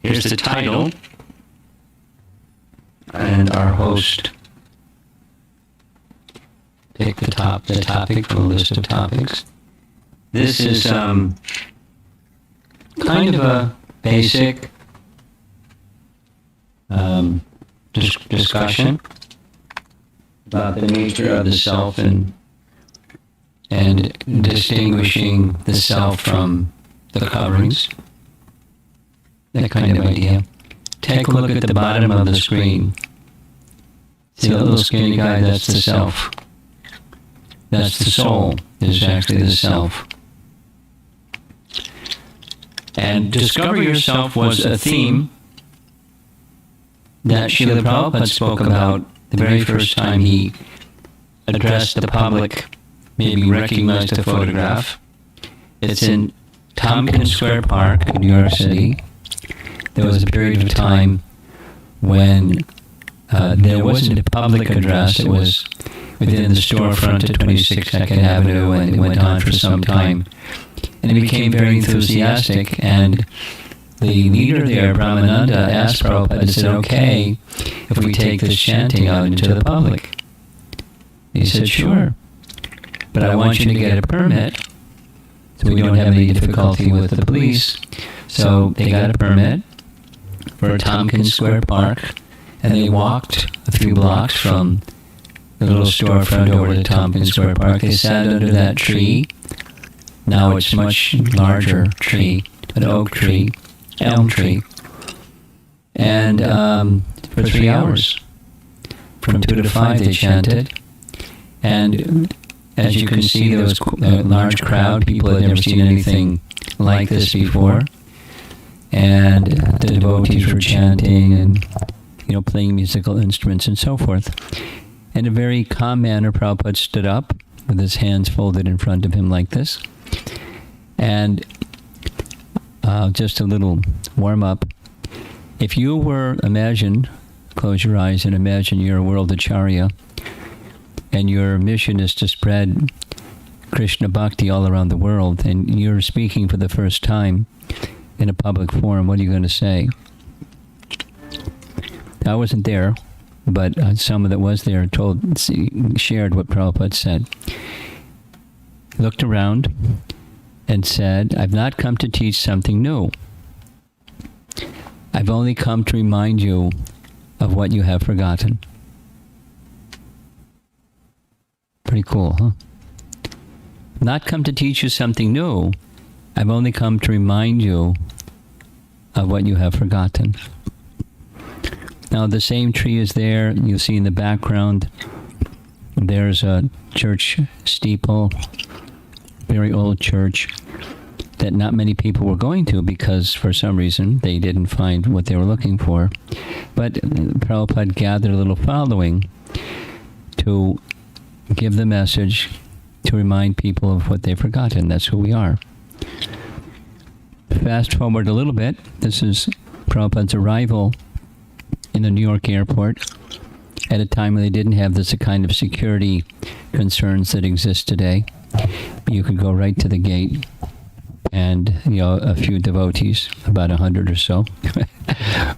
Here's the title and our host. Pick the topic from a list of topics. This is kind of a basic discussion about the nature of the self and distinguishing the self from the coverings. That kind of idea. Take a look at the bottom of the screen. See that little skinny guy? That's the self. That's the soul, is actually the self. And discover yourself was a theme that Srila Prabhupada spoke about the very first time he addressed the public, maybe recognized the photograph. It's in Tompkins Square Park in New York City. There was a period of time when there wasn't a public address. It was within the storefront at 26 2nd Avenue, and it went on for some time. And it became very enthusiastic, and the leader there, Brahmananda, asked Prabhupada and said, okay, if we take this chanting out into the public. He said, sure, but I want you to get a permit so we don't have any difficulty with the police. So they got a permit for Tompkins Square Park, and they walked a few blocks from the little storefront over to Tompkins Square Park. They sat under that tree. Now it's a much larger tree, an oak tree, elm tree. And for 3 hours, from 2 to 5 they chanted. And as you can see, there was a large crowd. People had never seen anything like this before. And the devotees were chanting and, playing musical instruments and so forth. In a very calm manner, Prabhupada stood up with his hands folded in front of him like this. And just a little warm-up. If you were, close your eyes and imagine you're a world acharya, and your mission is to spread Krishna Bhakti all around the world, and you're speaking for the first time in a public forum, what are you going to say? I wasn't there, but someone that was there shared what Prabhupada said. He looked around and said, I've not come to teach something new. I've only come to remind you of what you have forgotten. Pretty cool, huh? Not come to teach you something new. I've only come to remind you of what you have forgotten. Now the same tree is there. You'll see in the background, there's a church steeple, very old church, that not many people were going to because for some reason they didn't find what they were looking for. But Prabhupada gathered a little following to give the message, to remind people of what they've forgotten. That's who we are. Fast forward a little bit. This is Prabhupada's arrival in the New York airport at a time when they didn't have this kind of security concerns that exist today. You could go right to the gate, and a few devotees, about 100 or so,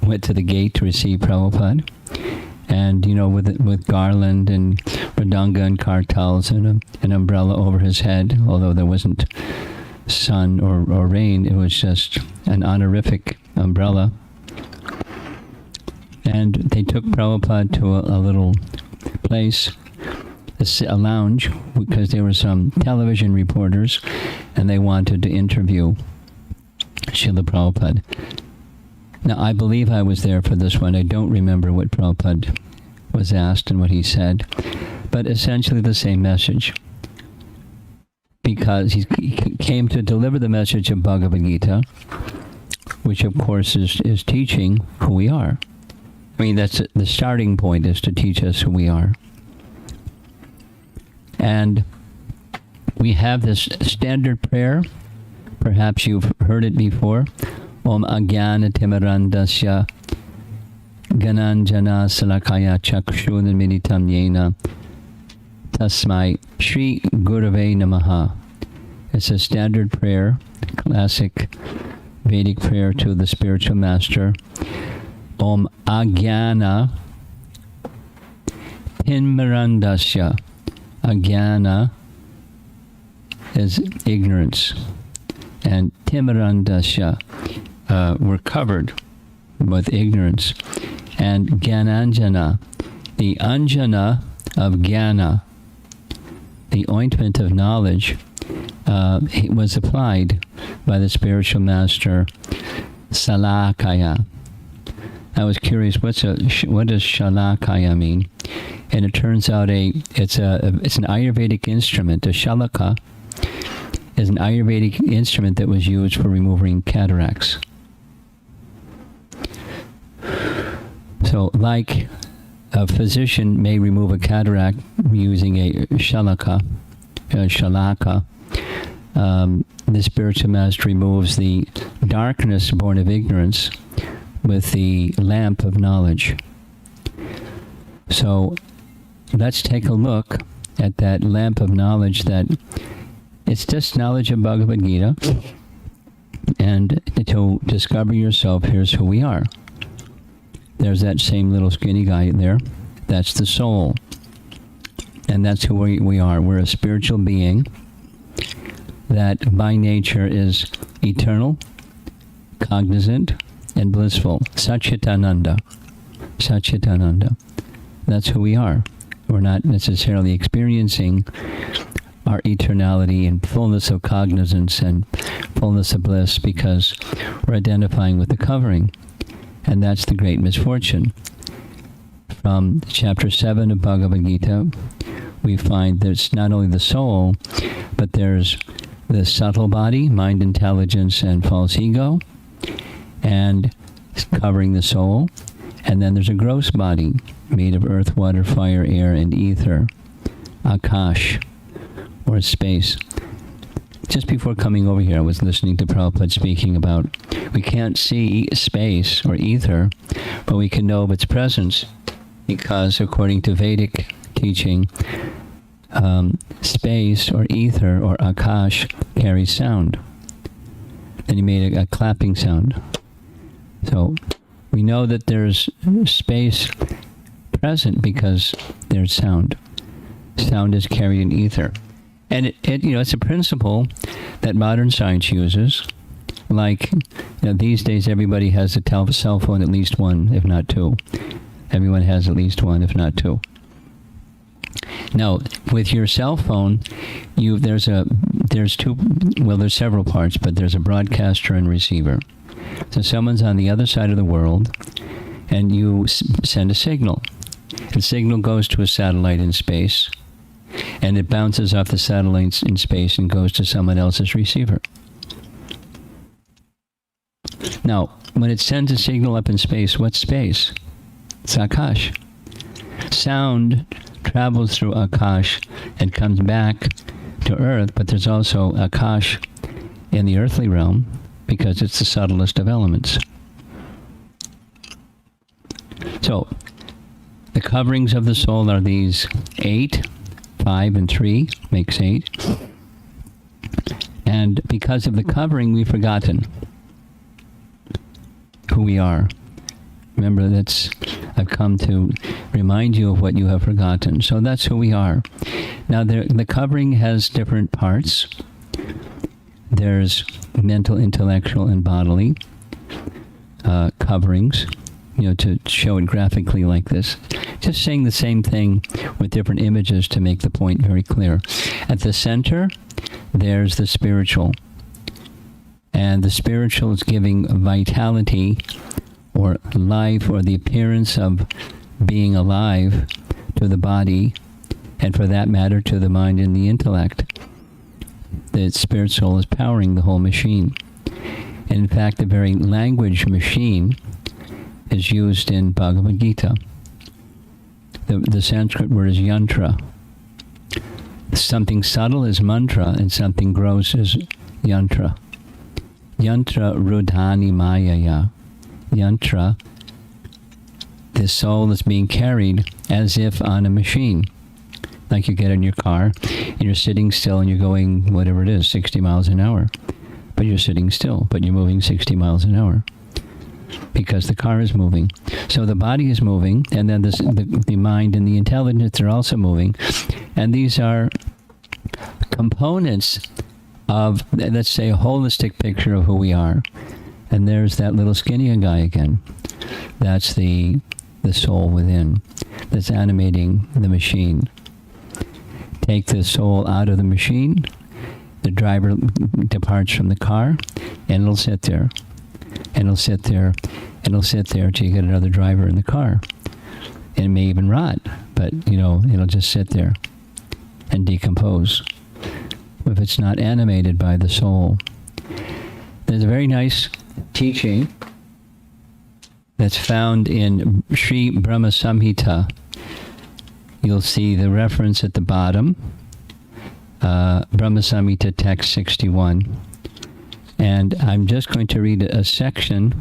went to the gate to receive Prabhupada. And with garland and radanga and kartals and an umbrella over his head, although there wasn't sun or rain, it was just an honorific umbrella. And they took Prabhupada to a little place, a lounge, because there were some television reporters, and they wanted to interview Srila Prabhupada. Now, I believe I was there for this one. I don't remember what Prabhupada was asked and what he said, but essentially the same message. Because he came to deliver the message of Bhagavad Gita, which of course is teaching who we are. That's the starting point, is to teach us who we are. And we have this standard prayer. Perhaps you've heard it before. Om Agyana Timarandasya Gananjana Salakaya Chakshunaminitam Yena Tasmai Shri Gurave Namaha. It's a standard prayer, classic Vedic prayer to the spiritual master. Om Agyana Tinmarandasya. Agyana is ignorance, and Timarandasya, we're covered with ignorance, and Gyananjana, the Anjana of Jnana, the ointment of knowledge, was applied by the spiritual master Salakaya. I was curious, what does Shalakaya mean? And it turns out it's an Ayurvedic instrument. A shalaka is an Ayurvedic instrument that was used for removing cataracts. So, like a physician may remove a cataract using a shalaka, the spiritual master removes the darkness born of ignorance with the lamp of knowledge. So let's take a look at that lamp of knowledge, that it's just knowledge of Bhagavad Gita. And to discover yourself, here's who we are. There's that same little skinny guy there. That's the soul. And that's who we are. We're a spiritual being that by nature is eternal, cognizant, and blissful. Satchitananda. Satchitananda. That's who we are. We're not necessarily experiencing our eternality and fullness of cognizance and fullness of bliss because we're identifying with the covering. And that's the great misfortune. From chapter 7 of Bhagavad Gita, we find there's not only the soul, but there's the subtle body, mind, intelligence, and false ego, and covering the soul. And then there's a gross body made of earth, water, fire, air, and ether, Akash, or space. Just before coming over here, I was listening to Prabhupada speaking about we can't see space or ether, but we can know of its presence because, according to Vedic teaching, space or ether or Akash carries sound. Then he made a clapping sound. So we know that there's space present because there's sound. Sound is carried in ether. And it's a principle that modern science uses. Like, these days everybody has a cell phone, at least one, if not two. Everyone has at least one, if not two. Now, with your cell phone, there's several parts, but there's a broadcaster and receiver. So someone's on the other side of the world, and you send a signal. The signal goes to a satellite in space, and it bounces off the satellites in space and goes to someone else's receiver. Now, when it sends a signal up in space, what's space? It's Akash. Sound travels through Akash and comes back to Earth, but there's also Akash in the earthly realm because it's the subtlest of elements. So, the coverings of the soul are these 8, 5, and 3 makes 8. And because of the covering, we've forgotten who we are. Remember, I've come to remind you of what you have forgotten. So that's who we are. Now, the covering has different parts. There's mental, intellectual, and bodily coverings, to show it graphically like this. Just saying the same thing with different images to make the point very clear. At the center, there's the spiritual. And the spiritual is giving vitality or life or the appearance of being alive to the body, and for that matter, to the mind and the intellect. The spirit soul is powering the whole machine. And in fact, the very language machine is used in Bhagavad Gita. The Sanskrit word is yantra. Something subtle is mantra, and something gross is yantra. Yantra rudhani mayaya. Yantra, the soul is being carried as if on a machine. Like you get in your car, and you're sitting still, and you're going, whatever it is, 60 miles an hour. but you're sitting still, but you're moving 60 miles an hour because the car is moving. So the body is moving, and then the mind and the intelligence are also moving. And these are components of, let's say, a holistic picture of who we are. And there's that little skinny guy again. That's the soul within that's animating the machine. Take the soul out of the machine, the driver departs from the car, and it'll sit there. And it'll sit there, and it'll sit there till you get another driver in the car. And it may even rot, but, it'll just sit there and decompose if it's not animated by the soul. There's a very nice teaching that's found in Sri Brahma Samhita. You'll see the reference at the bottom, Brahma Samhita text 61. And I'm just going to read a section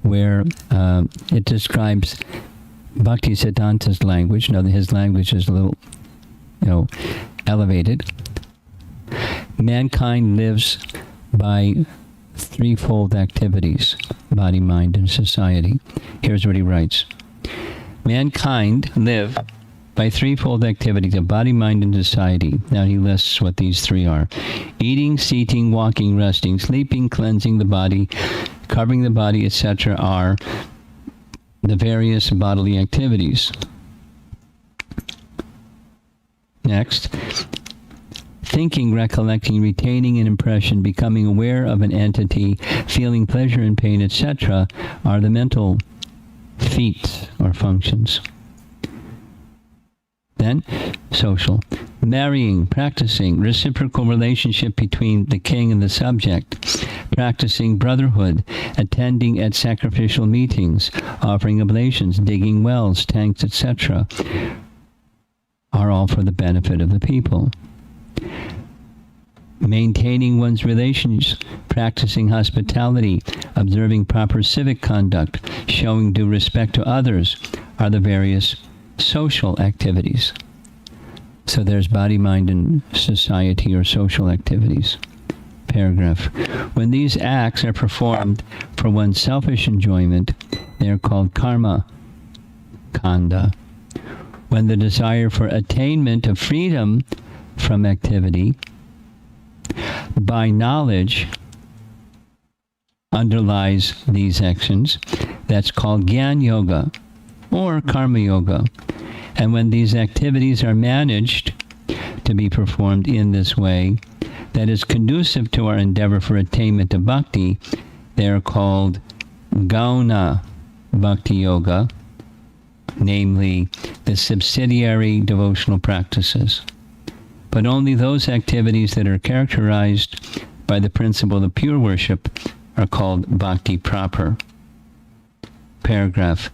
where it describes Bhaktisiddhanta's language. Now, his language is a little, elevated. Mankind lives by threefold activities: body, mind, and society. Here's what he writes. Mankind live by threefold activities of body, mind, and society. Now he lists what these three are: eating, seating, walking, resting, sleeping, cleansing the body, covering the body, etc. are the various bodily activities. Next, thinking, recollecting, retaining an impression, becoming aware of an entity, feeling pleasure and pain, etc. are the mental feats or functions. Then, social. Marrying, practicing reciprocal relationship between the king and the subject, practicing brotherhood, attending at sacrificial meetings, offering oblations, digging wells, tanks, etc. are all for the benefit of the people. Maintaining one's relations, practicing hospitality, observing proper civic conduct, showing due respect to others are the various social activities. So there's body, mind, and society or social activities. Paragraph. When these acts are performed for one's selfish enjoyment, they are called karma kanda. When the desire for attainment of freedom from activity by knowledge underlies these actions, that's called Gyan Yoga or Karma Yoga. And when these activities are managed to be performed in this way that is conducive to our endeavor for attainment of bhakti, they are called Gauna Bhakti Yoga, namely the subsidiary devotional practices. But only those activities that are characterized by the principle of pure worship are called bhakti proper. Paragraph.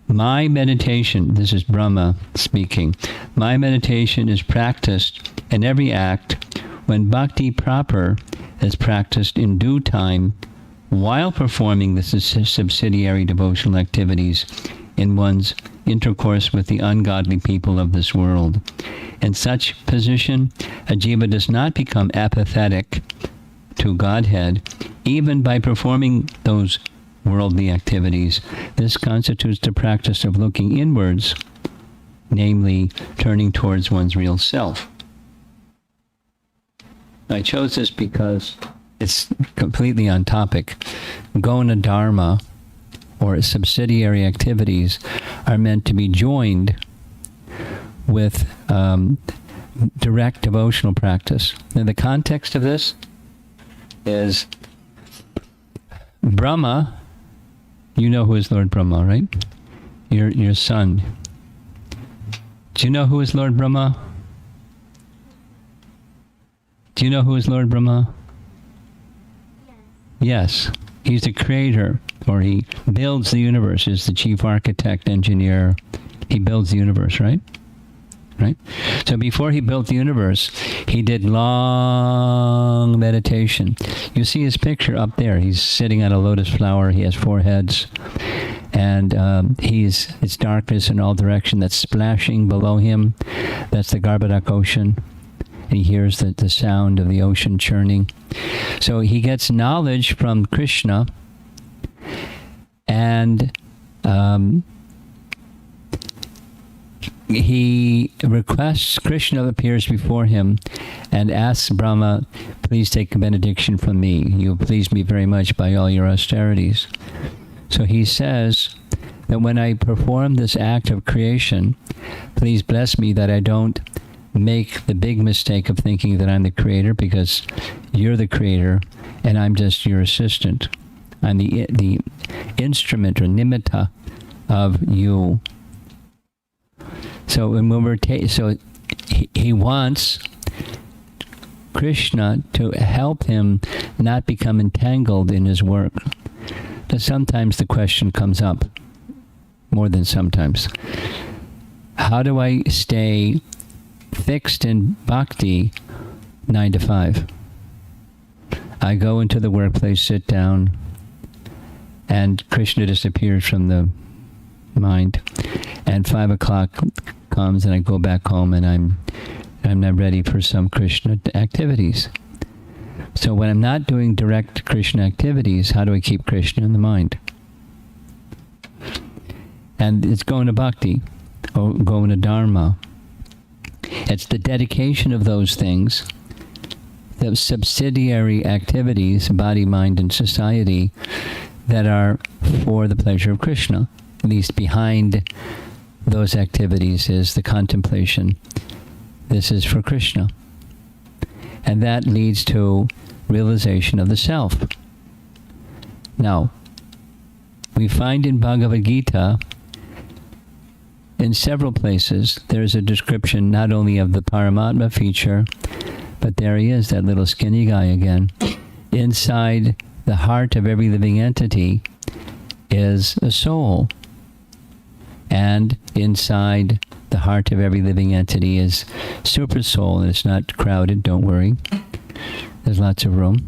My meditation, this is Brahma speaking, my meditation is practiced in every act when bhakti proper is practiced in due time while performing the subsidiary devotional activities in one's intercourse with the ungodly people of this world. In such position, a jiva does not become apathetic to Godhead, even by performing those worldly activities. This constitutes the practice of looking inwards, namely turning towards one's real self. I chose this because it's completely on topic. Guna dharma, or subsidiary activities, are meant to be joined with direct devotional practice. Now, the context of this is Brahma. You know who is Lord Brahma, right? Your son. Do you know who is Lord Brahma? Do you know who is Lord Brahma? Yes. He's the creator, or he builds the universe, is the chief architect, engineer. He builds the universe, right? Right? So before he built the universe, he did long meditation. You see his picture up there. He's sitting on a lotus flower. He has 4 heads. And it's darkness in all direction that's splashing below him. That's the Garbhodak ocean. He hears the sound of the ocean churning. So he gets knowledge from Krishna, and he requests, Krishna appears before him and asks Brahma, please take a benediction from me. You have pleased me very much by all your austerities. So he says that when I perform this act of creation, please bless me that I don't make the big mistake of thinking that I'm the creator, because you're the creator and I'm just your assistant. I'm the instrument or nimitta of you. So when he wants Krishna to help him not become entangled in his work. But sometimes the question comes up, more than sometimes. How do I stay fixed in bhakti 9 to 5? I go into the workplace, sit down, and Krishna disappears from the mind. And 5 o'clock comes, and I go back home, and I'm not ready for some Krishna activities. So when I'm not doing direct Krishna activities, how do I keep Krishna in the mind? And it's going to bhakti, or going to dharma. It's the dedication of those things, the subsidiary activities, body, mind, and society, that are for the pleasure of Krishna. At least behind those activities is the contemplation. This is for Krishna. And that leads to realization of the self. Now, we find in Bhagavad Gita, in several places, there's a description not only of the Paramatma feature, but there he is, that little skinny guy again. Inside the heart of every living entity is a soul. And inside the heart of every living entity is super soul, and it's not crowded, don't worry. There's lots of room.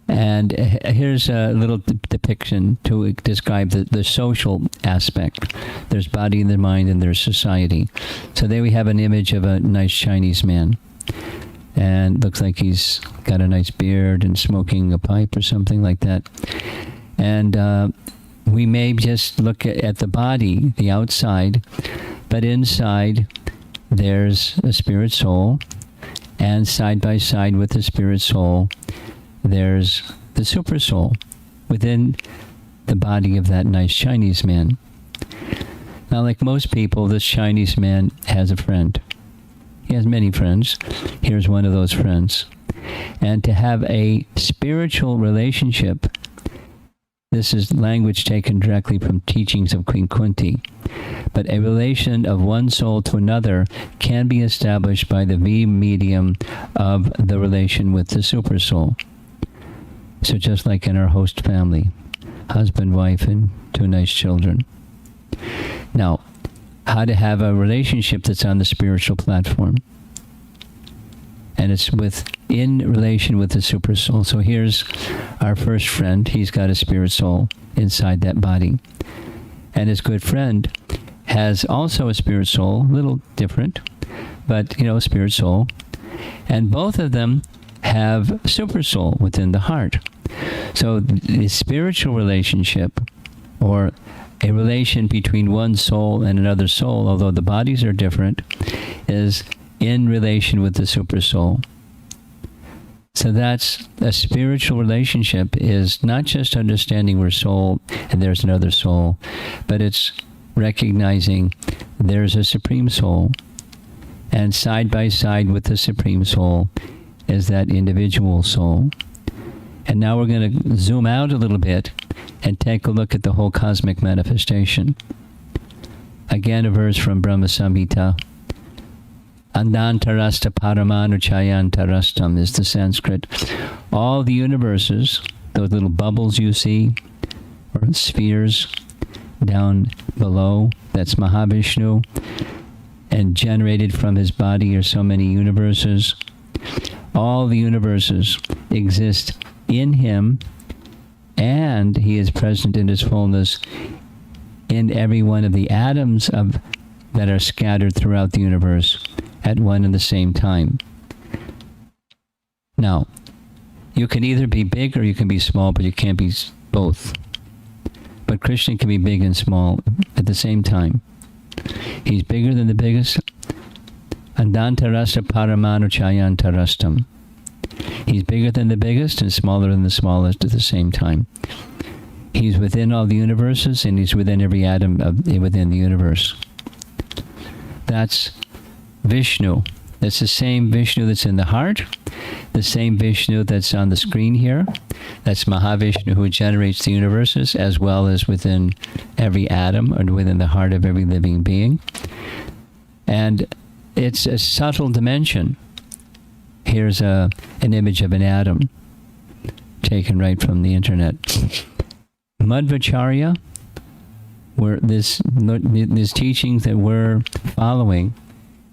And here's a little depiction to describe the social aspect. There's body and the mind, and there's society. So there we have an image of a nice Chinese man. And looks like he's got a nice beard and smoking a pipe or something like that. And we may just look at the body, the outside, but inside there's a spirit soul, and side by side with the spirit soul, there's the super soul within the body of that nice Chinese man. Now, like most people, this Chinese man has a friend. He has many friends. Here's one of those friends. And to have a spiritual relationship, this is language taken directly from teachings of Queen Kunti, but a relation of one soul to another can be established by the medium of the relation with the super soul. So just like in our host family, husband, wife, and 2 nice children. Now, how to have a relationship that's on the spiritual platform. And it's in relation with the super soul. So here's our first friend. He's got a spirit soul inside that body. And his good friend has also a spirit soul, a little different, but, a spirit soul. And both of them have super soul within the heart. So the spiritual relationship, or a relation between one soul and another soul, although the bodies are different, is in relation with the super soul. So that's a spiritual relationship, is not just understanding we're soul and there's another soul, but it's recognizing there's a supreme soul, and side by side with the supreme soul is that individual soul. And now we're going to zoom out a little bit and take a look at the whole cosmic manifestation. Again, a verse from Brahma Samhita. Andantarasta paramanu chayantarastam is the Sanskrit. All the universes, those little bubbles you see, or spheres down below, that's Mahavishnu, and generated from his body are so many universes. All the universes exist in him, and he is present in his fullness in every one of the atoms that are scattered throughout the universe, at one and the same time. Now, you can either be big or you can be small, but you can't be both. But Krishna can be big and small at the same time. He's bigger than the biggest. Andantarasa paramanu chayantarastam. He's bigger than the biggest and smaller than the smallest at the same time. He's within all the universes, and he's within every atom within the universe. That's Vishnu. It's the same Vishnu that's in the heart, the same Vishnu that's on the screen here. That's Mahavishnu, who generates the universes, as well as within every atom or within the heart of every living being. And it's a subtle dimension. Here's an image of an atom taken right from the internet. Madhvacharya, where this teachings that we're following,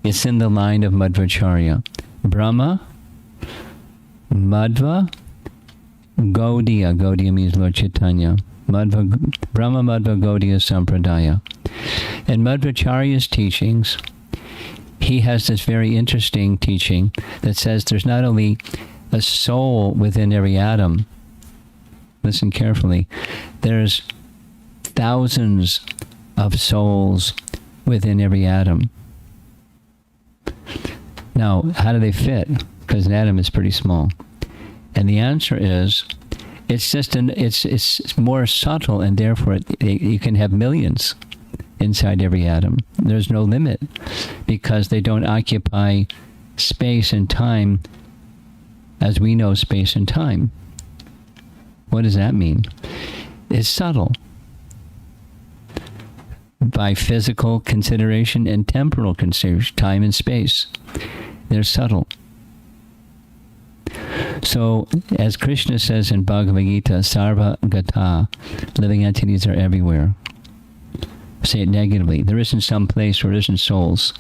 it's in the line of Madhvacharya. Brahma, Madhva, Gaudiya. Gaudiya means Lord Chaitanya. Brahma, Madhva, Gaudiya, Sampradaya. In Madhvacharya's teachings, he has this very interesting teaching that says there's not only a soul within every atom. Listen carefully. There's thousands of souls within every atom. Now, how do they fit? Because an atom is pretty small. And the answer is, it's more subtle, and therefore you can have millions inside every atom. There's no limit, because they don't occupy space and time as we know space and time. What does that mean? It's subtle. By physical consideration and temporal consideration, time and space. They're subtle. So, as Krishna says in Bhagavad Gita, Sarva Gata, living entities are everywhere. Say it negatively. There isn't some place where there isn't souls.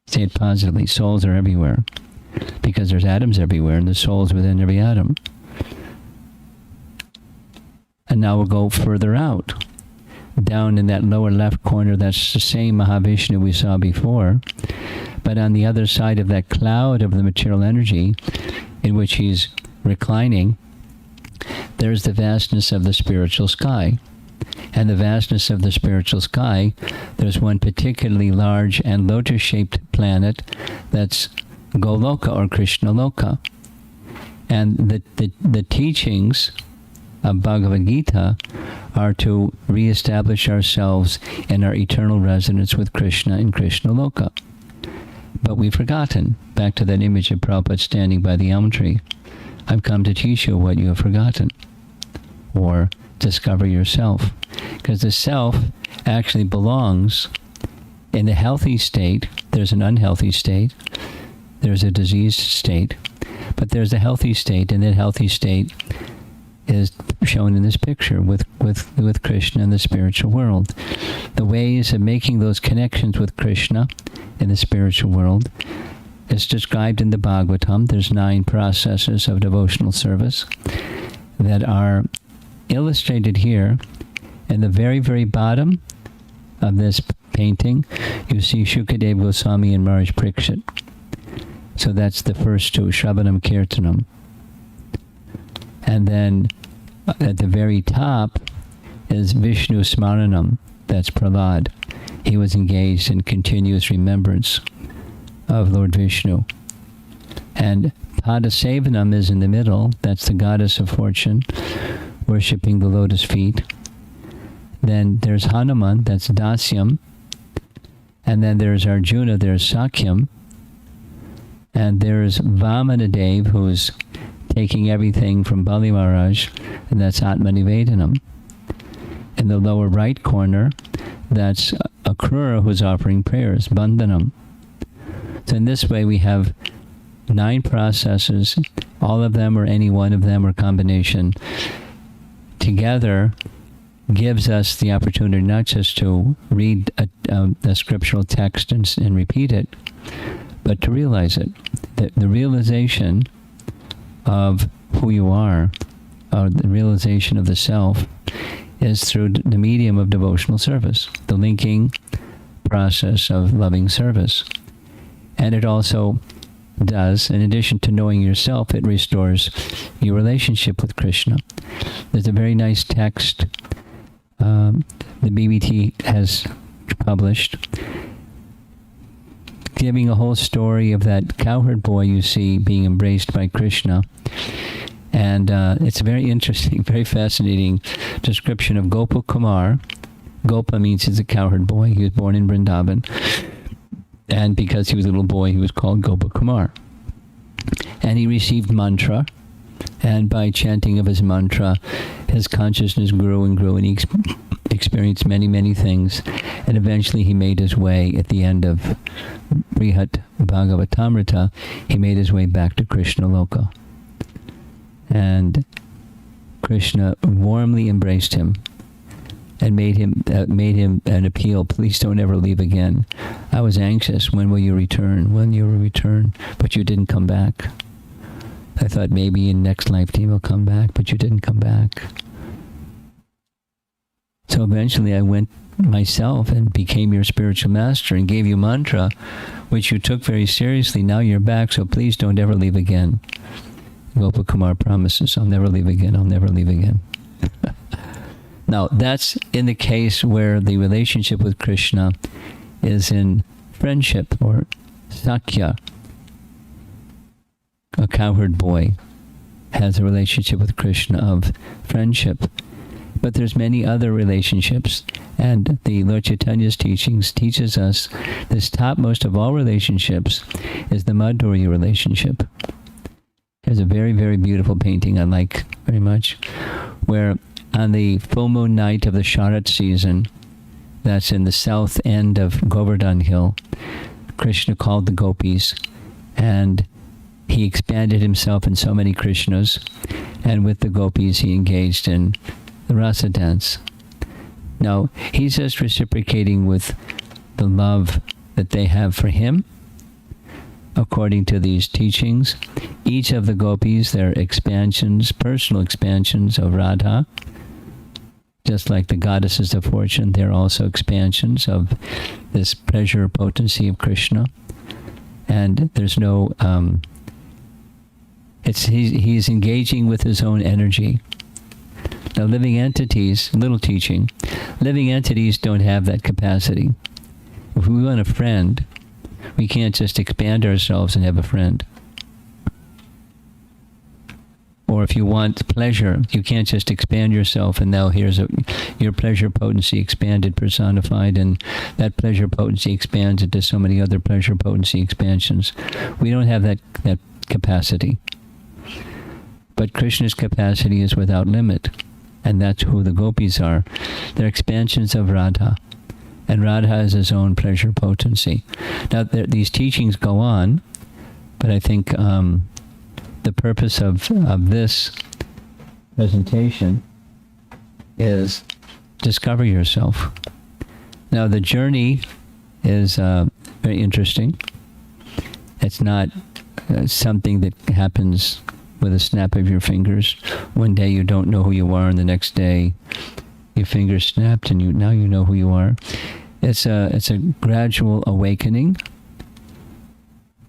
Say it positively. Souls are everywhere. Because there's atoms everywhere, and there's souls within every atom. And now we'll go further out. Down in that lower left corner, that's the same Mahavishnu we saw before. But on the other side of that cloud of the material energy, in which he's reclining, there's the vastness of the spiritual sky. And the vastness of the spiritual sky, there's one particularly large and lotus-shaped planet that's Goloka, or Krishna Loka. And the teachings of Bhagavad Gita are to reestablish ourselves in our eternal residence with Krishna in Krishna Loka. But we've forgotten. Back to that image of Prabhupada standing by the elm tree. I've come to teach you what you have forgotten. Or discover yourself. Because the self actually belongs in the healthy state. There's an unhealthy state. There's a diseased state. But there's a healthy state, and that healthy state is shown in this picture with Krishna and the spiritual world. The ways of making those connections with Krishna in the spiritual world is described in the Bhagavatam. There's 9 processes of devotional service that are illustrated here. In the very, very bottom of this painting, you see Shukadeva Goswami and Maharaj Parikshit. So that's the first 2, Shravanam Kirtanam. And then at the very top is Vishnu Smaranam. That's Prahlad. He was engaged in continuous remembrance of Lord Vishnu. And Padasevanam is in the middle. That's the goddess of fortune, worshipping the lotus feet. Then there's Hanuman, that's Dasyam. And then there's Arjuna, there's Sakyam. And there's Vamanadev, who's taking everything from Bali Maharaj, and that's Atmanivedanam. In the lower right corner, that's Akrura, who's offering prayers, Bandhanam. So in this way, we have 9 processes, all of them or any one of them or combination, together gives us the opportunity not just to read a scriptural text and repeat it, but to realize it. The realization of who you are, the realization of the self, is through the medium of devotional service, the linking process of loving service. And it also does, in addition to knowing yourself, it restores your relationship with Krishna. There's a very nice text the BBT has published, giving a whole story of that cowherd boy you see being embraced by Krishna. And it's a very interesting, very fascinating description of Gopa Kumar. Gopa means he's a cowherd boy. He was born in Vrindavan. And because he was a little boy, he was called Gopa Kumar. And he received mantra. And by chanting of his mantra, his consciousness grew and grew, and he experienced many, many things. And eventually he made his way, at the end of Brihat Bhagavatamrita, he made his way back to Krishna Loka. And Krishna warmly embraced him and made him an appeal, please don't ever leave again. I was anxious, when will you return? When you will return? But you didn't come back. I thought maybe in next lifetime you'll come back, but you didn't come back. So eventually I went myself and became your spiritual master and gave you mantra, which you took very seriously. Now you're back, so please don't ever leave again. Gopa Kumar promises, I'll never leave again, I'll never leave again. Now, that's in the case where the relationship with Krishna is in friendship, or sakya. A cowherd boy has a relationship with Krishna of friendship. But there's many other relationships, and the Lord Chaitanya's teachings teaches us this topmost of all relationships is the Madhurya relationship. There's a very, very beautiful painting I like very much, where on the full moon night of the Sharat season, that's in the south end of Govardhan Hill, Krishna called the gopis, and he expanded himself in so many Krishnas, and with the gopis he engaged in the rasa dance. Now, he's just reciprocating with the love that they have for him. According to these teachings, each of the gopis, they're expansions, personal expansions of Radha. Just like the goddesses of fortune, they're also expansions of this pleasure potency of Krishna. And there's no, he's engaging with his own energy. Now, living entities, little teaching, living entities don't have that capacity. If we want a friend, we can't just expand ourselves and have a friend. Or if you want pleasure, you can't just expand yourself and now here's your pleasure potency expanded, personified, and that pleasure potency expands into so many other pleasure potency expansions. We don't have that capacity. But Krishna's capacity is without limit. And that's who the gopis are. They're expansions of Radha. And Radha is his own pleasure potency. Now, these teachings go on, but I think the purpose of this presentation is discover yourself. Now, the journey is very interesting. It's not something that happens with a snap of your fingers. One day you don't know who you are, and the next day your fingers snapped and now you know who you are. It's a gradual awakening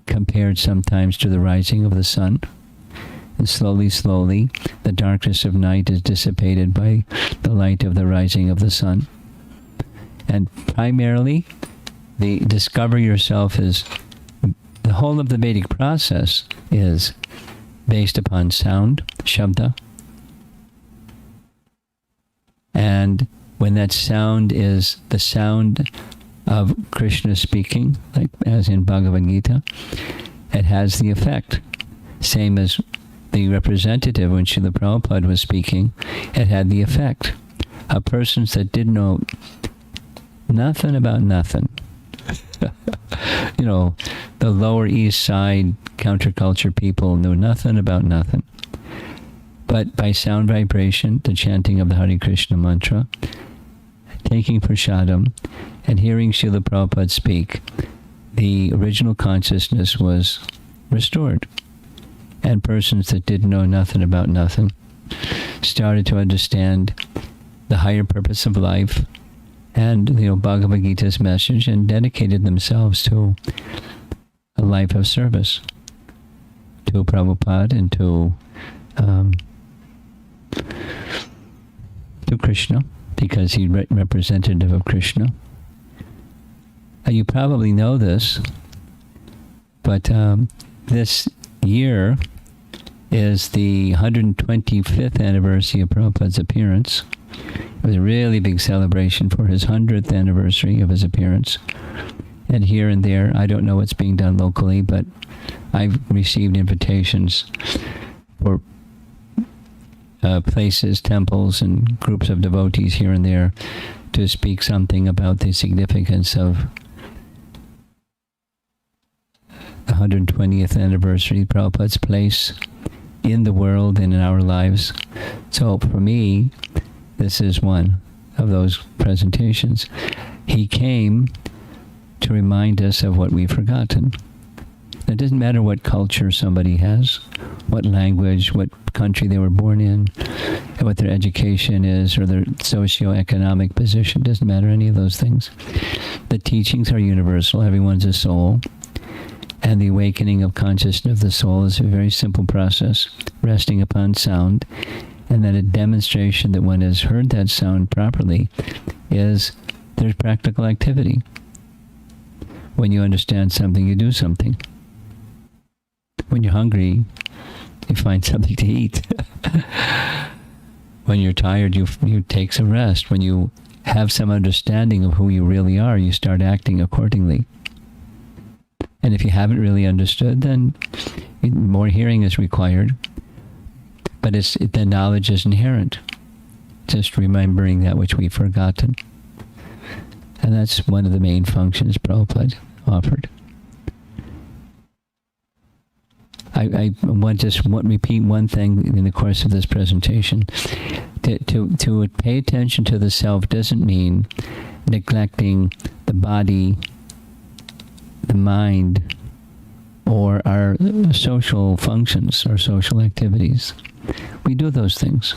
compared sometimes to the rising of the sun. And slowly, slowly, the darkness of night is dissipated by the light of the rising of the sun. And primarily, the discover yourself is, the whole of the Vedic process is based upon sound, shabda. And when that sound is the sound of Krishna speaking, like as in Bhagavad Gita, it has the effect. Same as the representative, when Srila Prabhupada was speaking, it had the effect. Persons that didn't know nothing about nothing. The Lower East Side counterculture people knew nothing about nothing. But by sound vibration, the chanting of the Hare Krishna mantra, taking prasadam, and hearing Srila Prabhupada speak, the original consciousness was restored. And persons that didn't know nothing about nothing started to understand the higher purpose of life and Bhagavad Gita's message, and dedicated themselves to a life of service to Prabhupada and to Krishna, because he's representative of Krishna. You probably know this, but this year is the 125th anniversary of Prabhupada's appearance. It was a really big celebration for his 100th anniversary of his appearance. And here and there, I don't know what's being done locally, but I've received invitations for places, temples, and groups of devotees here and there to speak something about the significance of the 120th anniversary of Prabhupada's place in the world and in our lives. So for me, this is one of those presentations. He came to remind us of what we've forgotten. It doesn't matter what culture somebody has, what language, what country they were born in, what their education is, or their socioeconomic position. It doesn't matter any of those things. The teachings are universal. Everyone's a soul. And the awakening of consciousness of the soul is a very simple process, resting upon sound. And then a demonstration that one has heard that sound properly is there's practical activity. When you understand something, you do something. When you're hungry, you find something to eat. When you're tired, you take some rest. When you have some understanding of who you really are, you start acting accordingly. And if you haven't really understood, then more hearing is required. But the knowledge is inherent. Just remembering that which we've forgotten. And that's one of the main functions Prabhupada offered. I want to repeat one thing in the course of this presentation. To pay attention to the self doesn't mean neglecting the body, the mind, or our social functions or social activities. We do those things.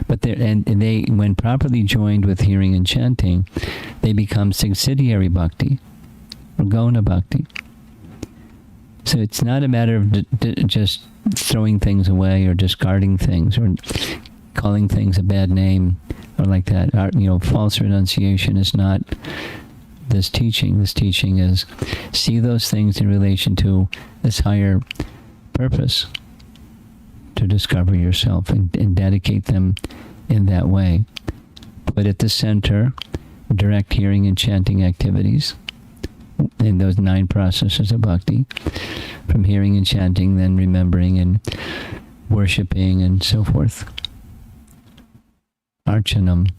But they, when properly joined with hearing and chanting, they become subsidiary bhakti, or gona bhakti. So it's not a matter of just throwing things away or discarding things or calling things a bad name or like that. False renunciation is not this teaching. This teaching is see those things in relation to this higher purpose, to discover yourself and dedicate them in that way. Put at the center direct hearing and chanting activities in those 9 processes of bhakti, from hearing and chanting, then remembering and worshipping and so forth. Archanam.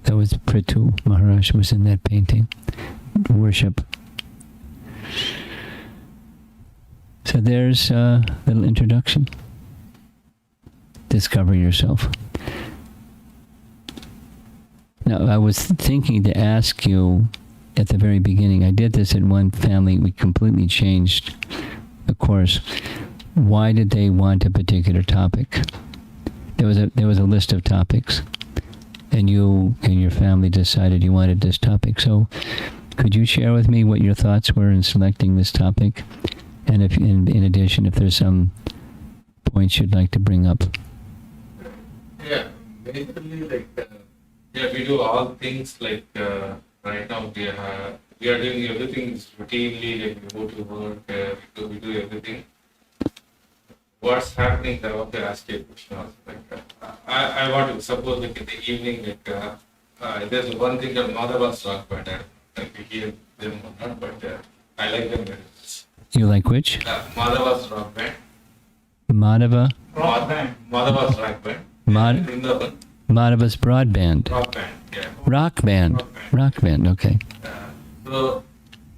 That was Prithu Maharaj was in that painting. Worship. So there's a little introduction. Discover yourself. Now, I was thinking to ask you at the very beginning, I did this in one family, we completely changed the course. Why did they want a particular topic? There was a list of topics, and you and your family decided you wanted this topic. So could you share with me what your thoughts were in selecting this topic? And if in addition, if there's some points you'd like to bring up. Yeah, basically we do all things right now we are doing everything routinely, we go to work, we do everything. What's happening, I want to ask you a question also. I want to suppose in the evening, there's one thing called Madhava's rock band. I don't know if you hear them or not, but I like them very much. You like which? Madhava's rock band. Madhava? Madhava's rock band. Madhava's broadband. Rock band, yeah. Rock band. Rock band, okay. So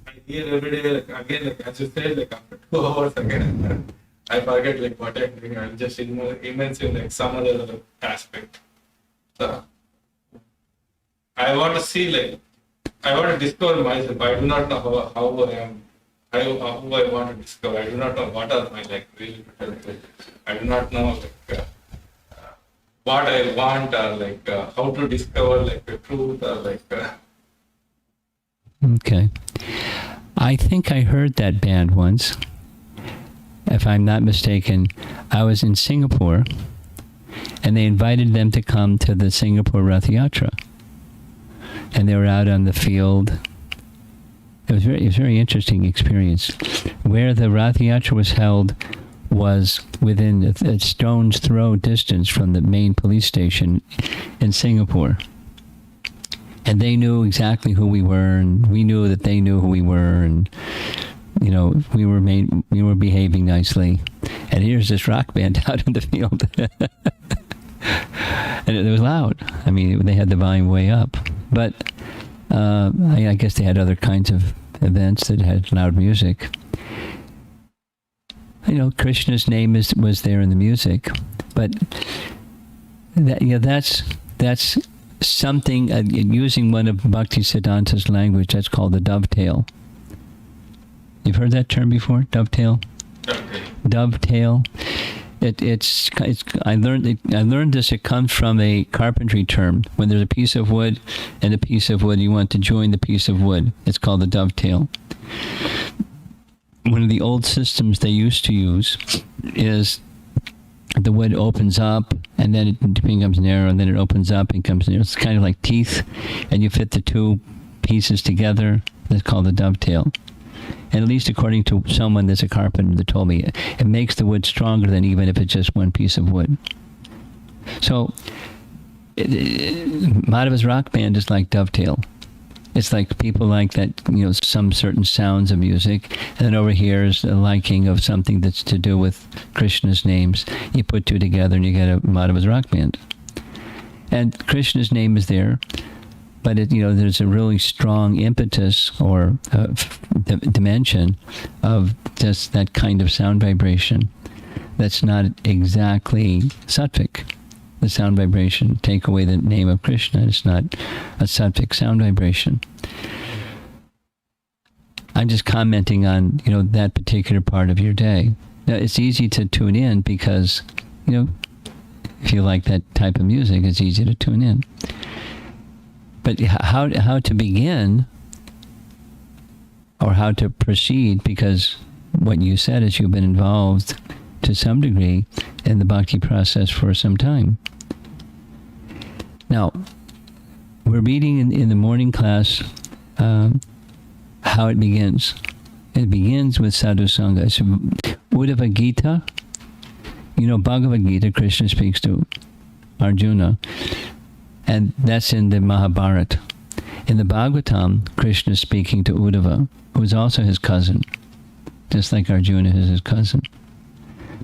I hear every day, again, as you said, after 2 hours again, I forget what I'm doing. I'm just immense in some other aspect. So I want to see, I want to discover myself. I do not know how I am, who I want to discover. I do not know what are my really potential. I do not know what I want or how to discover the truth or Okay. I think I heard that band once. If I'm not mistaken, I was in Singapore, and they invited them to come to the Singapore Rath Yatra. And they were out on the field. It was a very interesting experience. Where the Rath Yatra was held was within a stone's throw distance from the main police station in Singapore. And they knew exactly who we were, and we knew that they knew who we were, and we were behaving nicely. And here's this rock band out in the field. And it was loud. I mean, they had the volume way up. But I guess they had other kinds of events that had loud music. Krishna's name was there in the music. But that's something, using one of Bhaktisiddhanta's language, that's called the dovetail. You've heard that term before? Dovetail? Dovetail. I learned this. It comes from a carpentry term. When there's a piece of wood and a piece of wood, you want to join the piece of wood. It's called the dovetail. One of the old systems they used to use is the wood opens up and then it becomes narrow, and then it opens up and becomes narrow. It's kind of like teeth, and you fit the two pieces together. That's called the dovetail. And at least according to someone that's a carpenter that told me, it makes the wood stronger than even if it's just one piece of wood. So Madhava's rock band is like dovetail. It's like people like that, some certain sounds of music, and then over here is a liking of something that's to do with Krishna's names. You put two together and you get a Madhava's rock band. And Krishna's name is there, but there's a really strong impetus or dimension of just that kind of sound vibration that's not exactly sattvic. The sound vibration, take away the name of Krishna, it's not a sattvic sound vibration. I'm just commenting on, that particular part of your day. Now, it's easy to tune in because, if you like that type of music, it's easy to tune in. But how to begin or how to proceed, because what you said is you've been involved to some degree in the bhakti process for some time. Now, we're reading in the morning class how it begins. It begins with sadhu sangha. It's Uddhava Gita. Bhagavad Gita, Krishna speaks to Arjuna, and that's in the Mahabharata. In the Bhagavatam, Krishna is speaking to Uddhava, who is also his cousin, just like Arjuna is his cousin.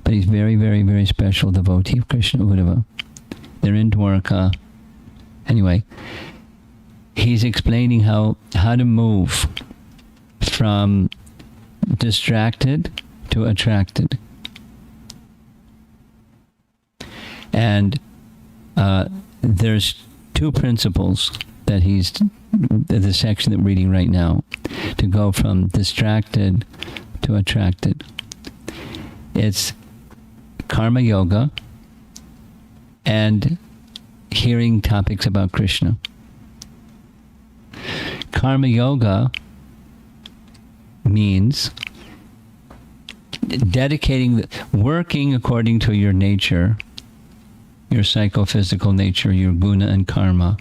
But he's very, very, very special devotee of Krishna, Uddhava. They're in Dwarka. Anyway, he's explaining how to move from distracted to attracted. And there's two principles that the section that we're reading right now, to go from distracted to attracted. It's karma yoga and hearing topics about Krishna. Karma yoga means working according to your nature, your psychophysical nature, your guna and karma,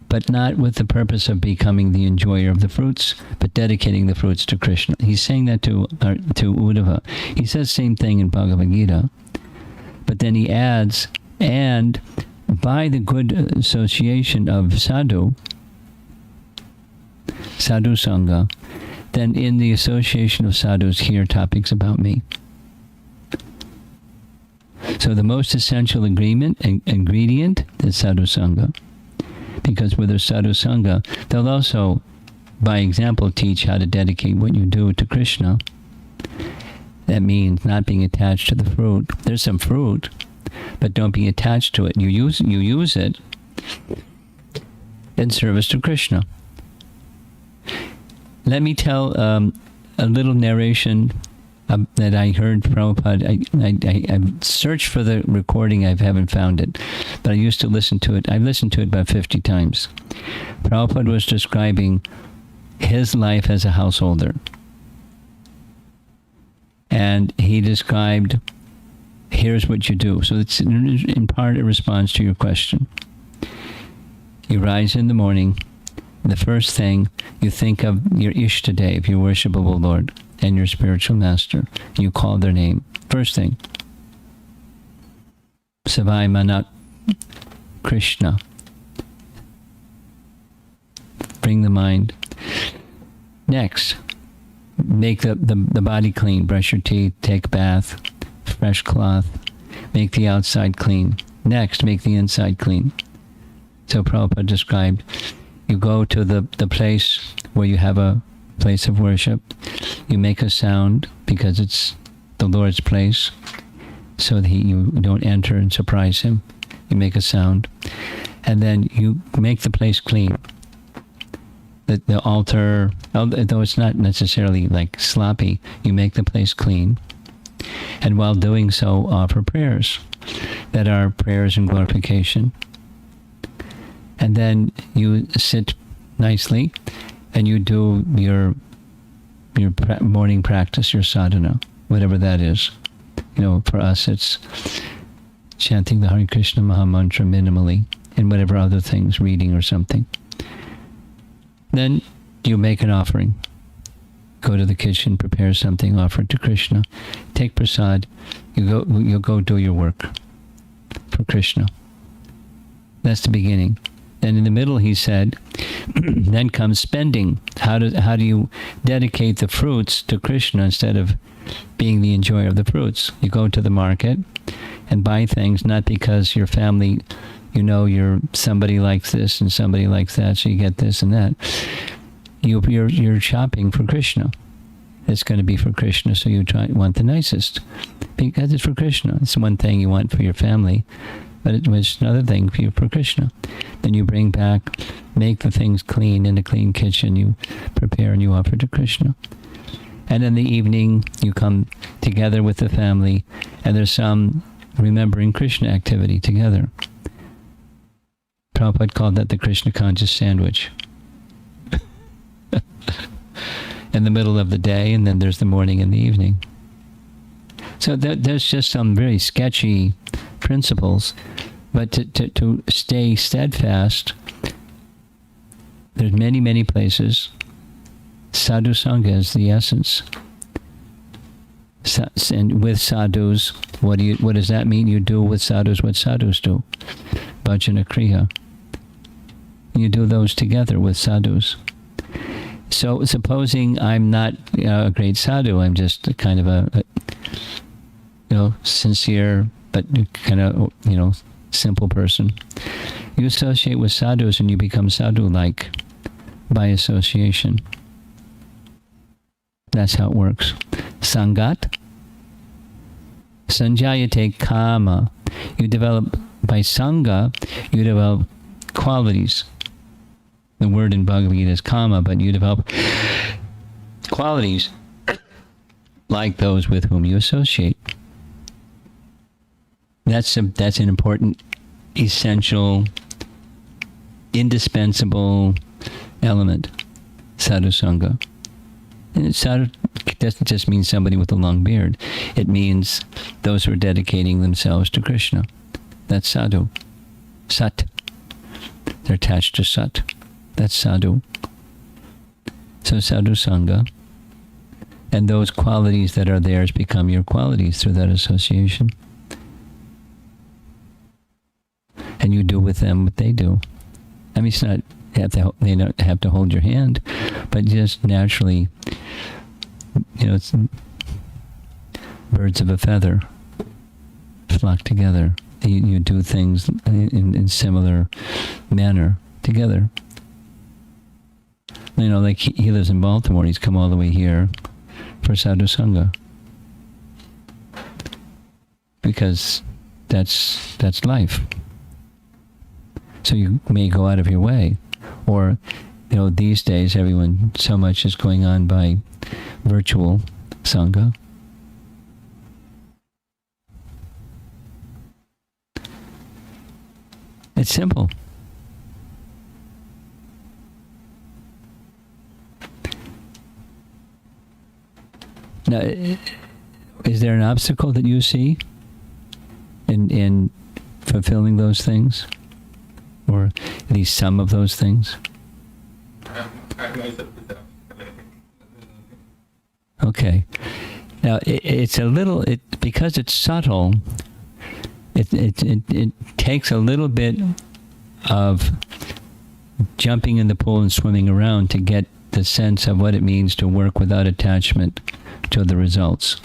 but not with the purpose of becoming the enjoyer of the fruits, but dedicating the fruits to Krishna. He's saying that to Uddhava. He says the same thing in Bhagavad Gita, but then he adds, and by the good association of sadhu sangha, then in the association of sadhus hear topics about me. So the most essential ingredient is sadhu sangha. Because with their sadhu sangha, they'll also, by example, teach how to dedicate what you do to Krishna. That means not being attached to the fruit. There's some fruit, but don't be attached to it. You use it in service to Krishna. Let me tell a little narration that I heard Prabhupada. I searched for the recording. I haven't found it, but I used to listen to it. I've listened to it about 50 times. Prabhupada was describing his life as a householder. And he described, here's what you do. So it's in part a response to your question. You rise in the morning. The first thing, you think of your Ishtadev, your worshipable Lord, and your spiritual master. You call their name. First thing. Savai Manat Krishna. Bring the mind. Next, make the body clean. Brush your teeth, take a bath, fresh cloth. Make the outside clean. Next, make the inside clean. So Prabhupada described, you go to the place where you have a place of worship. You make a sound because it's the Lord's place, so that you don't enter and surprise him. You make a sound. And then you make the place clean. The altar, though it's not necessarily like sloppy, you make the place clean. And while doing so, offer prayers that are prayers in glorification. And then you sit nicely and you do your morning practice, your sadhana, whatever that is. For us, it's chanting the Hare Krishna Maha Mantra minimally, and whatever other things, reading or something. Then you make an offering. Go to the kitchen, prepare something, offer it to Krishna. Take prasad. You go do your work for Krishna. That's the beginning. Then in the middle, he said, then comes spending. How do you dedicate the fruits to Krishna instead of being the enjoyer of the fruits? You go to the market and buy things, not because your family, you're somebody likes this and somebody likes that, so you get this and that. You're shopping for Krishna. It's going to be for Krishna, so you want the nicest because it's for Krishna. It's one thing you want for your family, but it was another thing for Krishna. Then you bring back, make the things clean in a clean kitchen. You prepare and you offer to Krishna. And in the evening, you come together with the family, and there's some remembering Krishna activity together. Prabhupada called that the Krishna conscious sandwich. In the middle of the day, and then there's the morning and the evening. So there's just some very sketchy principles, but to stay steadfast, there's many, many places. Sadhu Sangha is the essence. And with sadhus, what does that mean? You do with sadhus what sadhus do. Bhajana Kriya. You do those together with sadhus. So supposing I'm not a great sadhu, I'm just a kind of a sincere but kind of simple person. You associate with sadhus and you become sadhu-like by association. That's how it works. Sangat. Sanjayate kama. You develop, by sangha, you develop qualities. The word in Bhagavad Gita is kama, but you develop qualities like those with whom you associate. That's an important, essential, indispensable element, sadhu sangha. And sadhu doesn't just mean somebody with a long beard. It means those who are dedicating themselves to Krishna. That's sadhu. Sat. They're attached to sat. That's sadhu. So sadhu sangha. And those qualities that are theirs become your qualities through that association. And you do with them what they do. I mean, it's not they don't have to hold your hand, but just naturally, it's birds of a feather flock together. You do things in similar manner together. Like he lives in Baltimore. He's come all the way here for sadhu sangha because that's life. So you may go out of your way, or these days so much is going on by virtual sangha. It's simple. Now, is there an obstacle that you see in fulfilling those things? Or at least some of those things? I myself is that. Okay. Now, it's a little, because it's subtle, it takes a little bit of jumping in the pool and swimming around to get the sense of what it means to work without attachment to the results,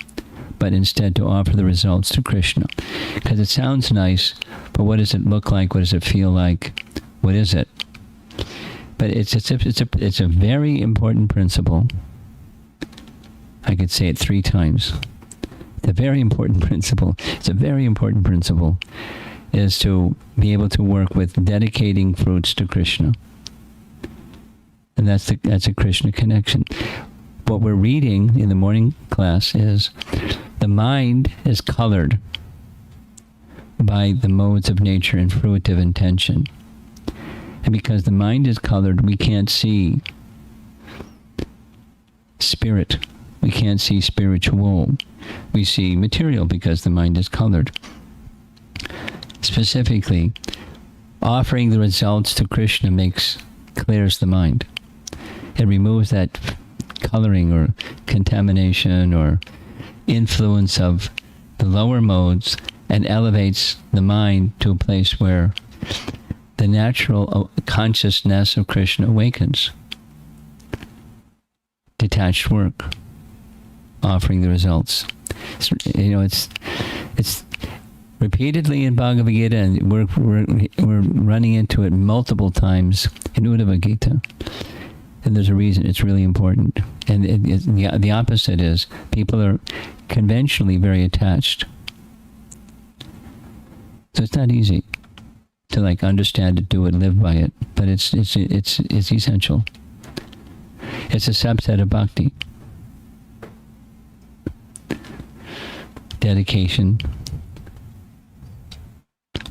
but instead to offer the results to Krishna. Because it sounds nice, but what does it look like? What does it feel like? What is it? But it's a very important principle. I could say it 3 times. It's a very important principle. It's a very important principle, is to be able to work with dedicating fruits to Krishna. And that's a Krishna connection. What we're reading in the morning class is the mind is colored by the modes of nature and fruitive intention. And because the mind is colored, we can't see spirit. We can't see spiritual. We see material because the mind is colored. Specifically, offering the results to Krishna clears the mind. It removes that coloring or contamination or influence of the lower modes and elevates the mind to a place where the natural consciousness of Krishna awakens. Detached work, offering the results. It's repeatedly in Bhagavad Gita, and we're running into it multiple times in Uddhava Gita. And there's a reason it's really important. And the opposite is people are conventionally very attached. So it's not easy to understand it, do it, live by it. But it's essential. It's a subset of bhakti. Dedication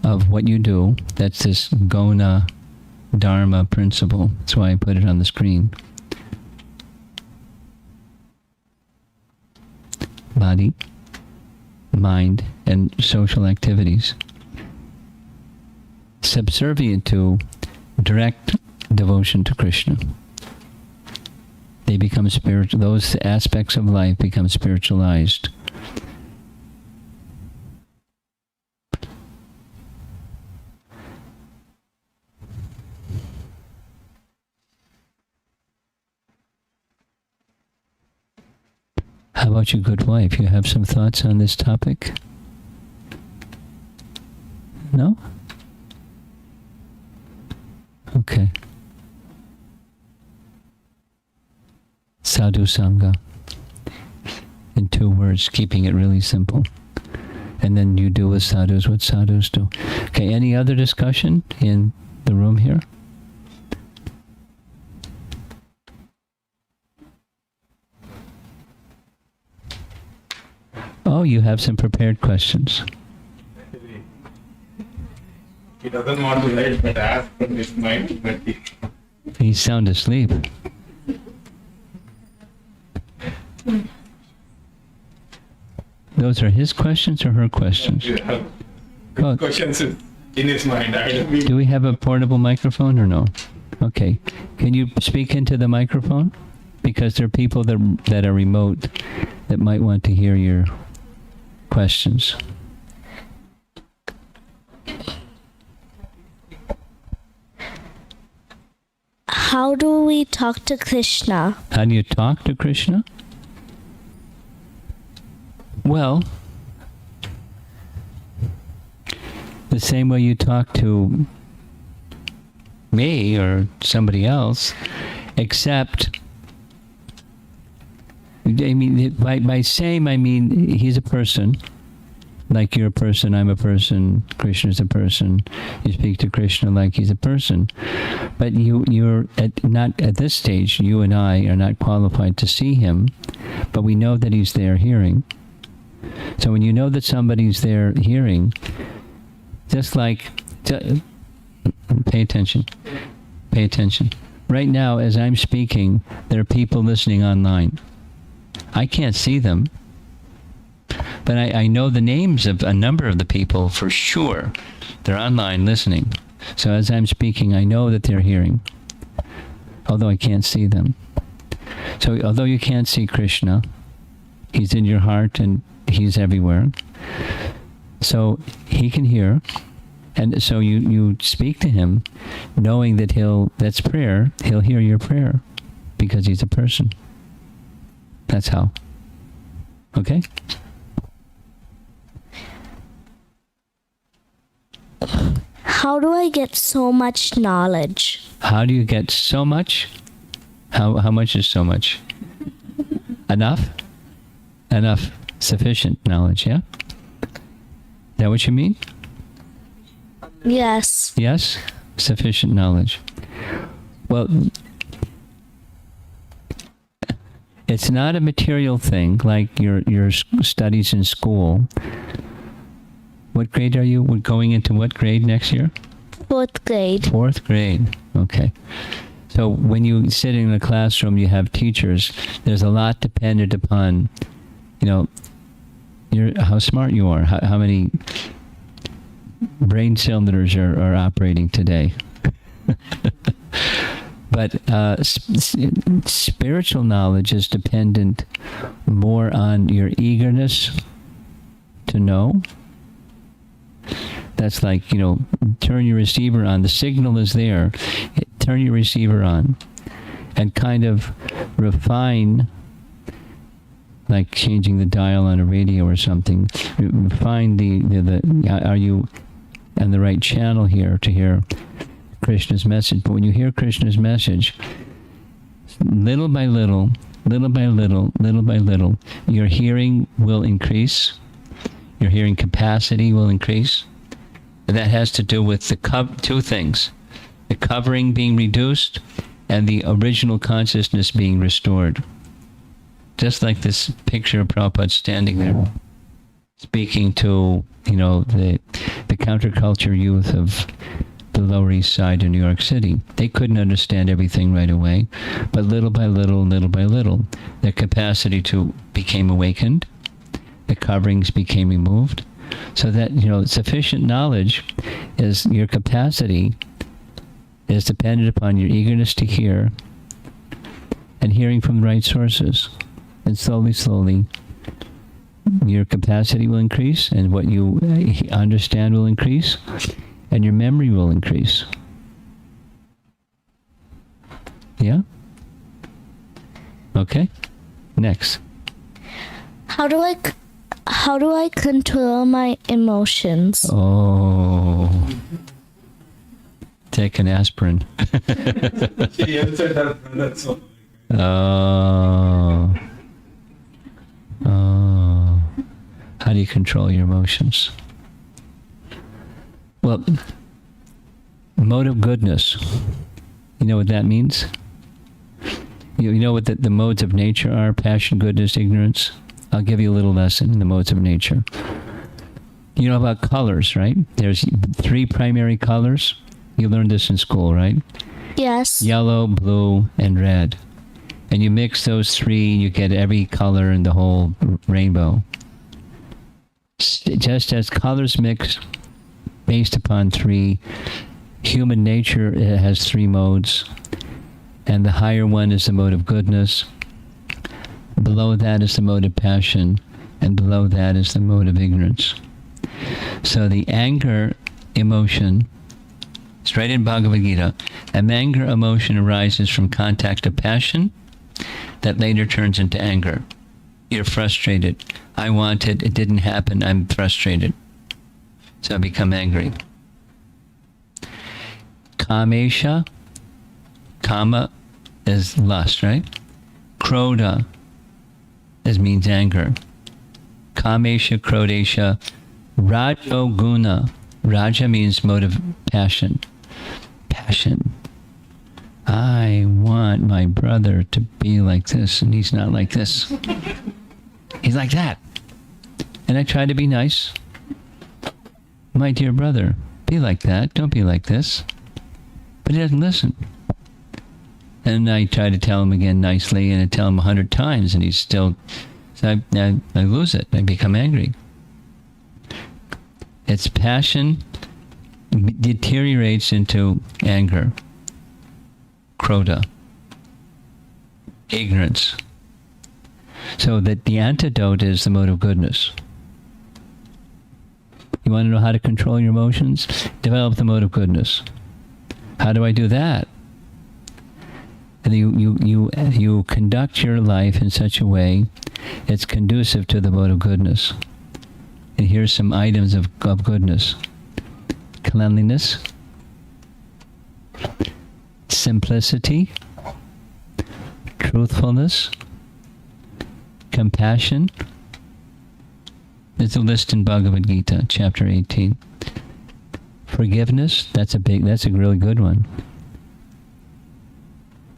of what you do. That's this guna dharma principle. That's why I put it on the screen. Body, mind, and social activities. Subservient to direct devotion to Krishna. They become spiritual. Those aspects of life become spiritualized. How about your good wife? You have some thoughts on this topic? No? Okay. Sadhu Sangha. In 2 words, keeping it really simple. And then you do with sadhus what sadhus do. Okay, any other discussion in the room here? Oh, you have some prepared questions. He doesn't want to write, but ask from his mind. But He's sound asleep. Those are his questions or her questions? you have good questions in his mind. Do we have a portable microphone or no? Okay. Can you speak into the microphone? Because there are people that are remote that might want to hear your questions. How do we talk to Krishna? How do you talk to Krishna? Well, the same way you talk to me or somebody else, except, I mean, by same, I mean he's a person. Like you're a person, I'm a person, Krishna's a person. You speak to Krishna like he's a person. But you're not at this stage, you and I are not qualified to see him, but we know that he's there hearing. So when you know that somebody's there hearing, just pay attention. Pay attention. Right now, as I'm speaking, there are people listening online. I can't see them. But I know the names of a number of the people for sure. They're online listening. So as I'm speaking, I know that they're hearing, although I can't see them. So although you can't see Krishna, he's in your heart and he's everywhere. So he can hear. And so you speak to him knowing that that's prayer. He'll hear your prayer because he's a person. That's how. Okay? How do I get so much knowledge? How do you get so much? How much is so much? Enough? Enough. Sufficient knowledge, yeah? Is that what you mean? Yes. Yes? Sufficient knowledge. Well, it's not a material thing like your studies in school. What grade are you? We're going into what grade next year? 4th grade. 4th grade. Okay. So when you sit in a classroom, you have teachers. There's a lot dependent upon, how smart you are, how many brain cylinders are operating today. But spiritual knowledge is dependent more on your eagerness to know. That's like, turn your receiver on. The signal is there. Turn your receiver on and kind of refine, like changing the dial on a radio or something. Refine are you on the right channel here to hear Krishna's message? But when you hear Krishna's message, little by little, little by little, little by little, your hearing will increase. Your hearing capacity will increase. And that has to do with two things. The covering being reduced and the original consciousness being restored. Just like this picture of Prabhupada standing there, speaking to, the counterculture youth of the Lower East Side of New York City. They couldn't understand everything right away, but little by little, their capacity became awakened. The coverings became removed. So that, sufficient knowledge is your capacity is dependent upon your eagerness to hear and hearing from the right sources. And slowly, your capacity will increase and what you understand will increase and your memory will increase. Yeah? Okay? Next. How do I control my emotions? Oh. Take an aspirin. She answered that. That's all. Oh. How do you control your emotions? Well, mode of goodness. You know what that means? You know what the modes of nature are? Passion, goodness, ignorance. I'll give you a little lesson in the modes of nature. You know about colors, right? There's 3 primary colors. You learned this in school, right? Yes. Yellow, blue, and red. And you mix those 3, you get every color in the whole rainbow. Just as colors mix based upon 3, human nature has 3 modes. And the higher one is the mode of goodness. Below that is the mode of passion, and below that is the mode of ignorance. So the anger emotion, straight in Bhagavad Gita, an anger emotion arises from contact of passion that later turns into anger. You're frustrated. I wanted, it didn't happen, I'm frustrated. So I become angry. Kamesha, kama is lust, right? Krodha means anger. Kamesha, Krodesha, Rajoguna. Raja means mode of passion. Passion. I want my brother to be like this, and he's not like this. He's like that. And I try to be nice. My dear brother, be like that. Don't be like this. But he doesn't listen. And I try to tell him again nicely, and I tell him 100 times, and he's still... So I lose it. I become angry. Its passion deteriorates into anger, krodha, ignorance. So that the antidote is the mode of goodness. You want to know how to control your emotions? Develop the mode of goodness. How do I do that? And you conduct your life in such a way it's conducive to the mode of goodness. And here's some items of goodness. Cleanliness, simplicity, truthfulness, compassion. There's a list in Bhagavad Gita, chapter 18. Forgiveness, that's a really good one.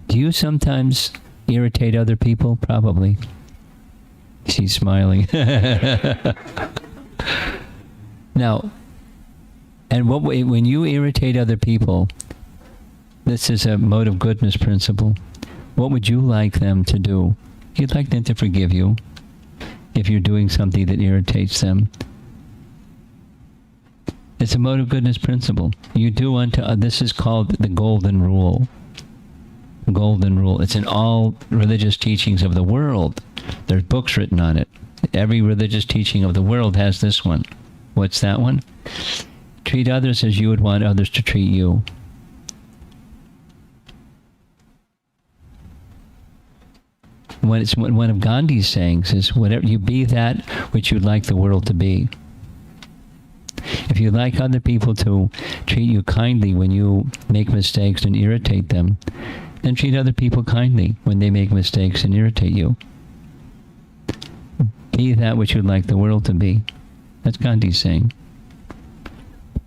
Do you sometimes irritate other people? Probably. She's smiling. Now, and when you irritate other people, this is a mode of goodness principle. What would you like them to do? You'd like them to forgive you if you're doing something that irritates them. It's a mode of goodness principle. You do unto this is called the golden rule. Golden rule. It's in all religious teachings of the world. There's books written on it. Every religious teaching of the world has this one. What's that one? Treat others as you would want others to treat you. One of Gandhi's sayings is, whatever you be that which you'd like the world to be. If you'd like other people to treat you kindly when you make mistakes and irritate them, then treat other people kindly when they make mistakes and irritate you. Be that which you'd like the world to be. That's Gandhi's saying.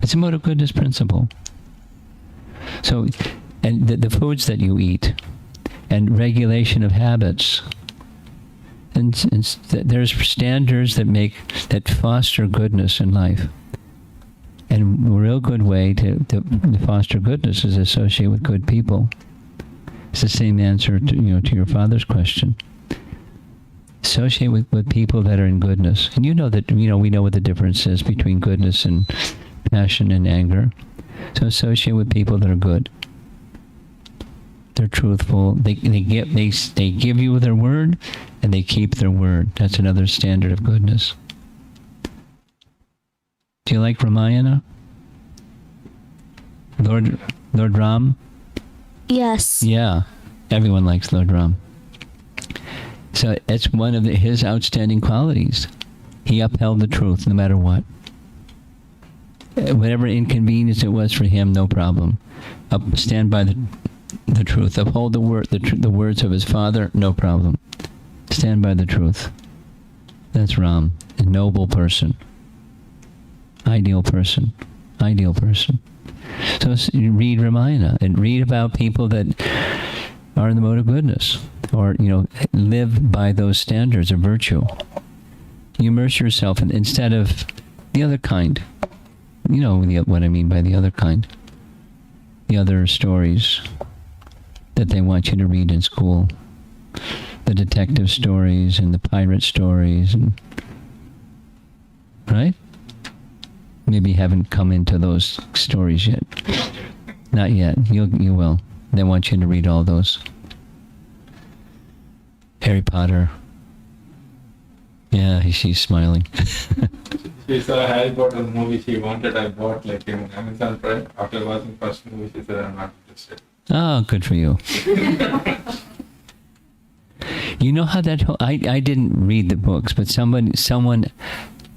It's a mode of goodness principle. So, and the foods that you eat, and regulation of habits, and there's standards that foster goodness in life. And a real good way to foster goodness is associate with good people. It's the same answer to your father's question. Associate with people that are in goodness. And we know what the difference is between goodness and passion and anger. So associate with people that are good. They're truthful. They give you their word, and they keep their word. That's another standard of goodness. Do you like Ramayana? Lord Ram? Yes. Yeah, everyone likes Lord Ram. So it's one of his outstanding qualities. He upheld the truth no matter what. Whatever inconvenience it was for him, no problem. Stand by the truth. Uphold the words of his father, no problem. Stand by the truth. That's Ram, a noble person. Ideal person. So you read Ramayana and read about people that are in the mode of goodness, or live by those standards of virtue. You immerse yourself instead of the other kind. You know what I mean by the other kind. The other stories that they want you to read in school. The detective stories and the pirate stories, right? Maybe you haven't come into those stories yet. Not yet. You will. They want you to read all those. Harry Potter. Yeah, she's smiling. She saw Harry Potter movie she wanted. I bought in Amazon Prime. After watching first movie, she said I'm not interested. Oh, good for you. You know how that I didn't read the books, but someone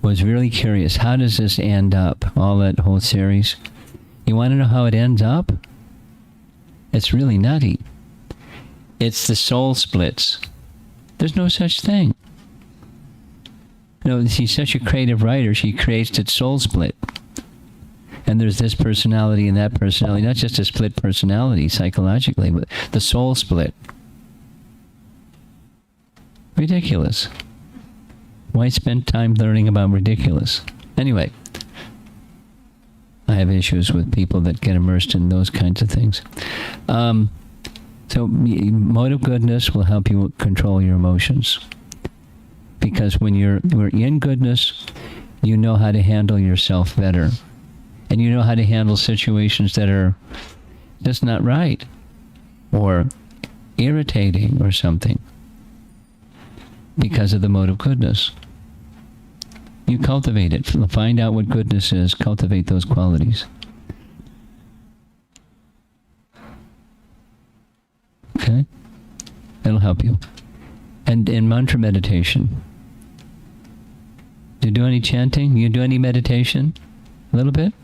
was really curious. How does this end up? All that whole series. You want to know how it ends up? It's really nutty. It's the soul splits. There's no such thing. She's such a creative writer. She creates its soul split. And there's this personality and that personality. Not just a split personality psychologically, but the soul split. Ridiculous. Why spend time learning about ridiculous? Anyway, I have issues with people that get immersed in those kinds of things. So mode of goodness will help you control your emotions. Because when we're in goodness, you know how to handle yourself better. And you know how to handle situations that are just not right or irritating or something because of the mode of goodness. You cultivate it. Find out what goodness is. Cultivate those qualities. Okay? That'll help you. And in mantra meditation. Do you do any chanting? You do any meditation? A little bit?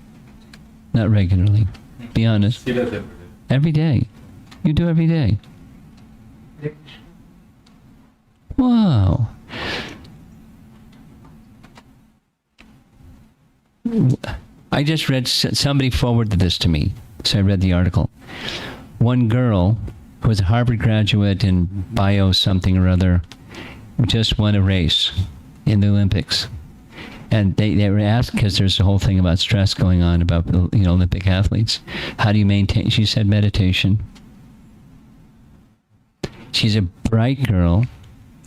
Not regularly. Be honest. He does every day. Every day. You do every day. Wow. I just read, somebody forwarded this to me, so I read the article. One girl who was a Harvard graduate in bio something or other just won a race in the Olympics. And they were asked, because there's a whole thing about stress going on about, Olympic athletes. How do you maintain? She said meditation. She's a bright girl,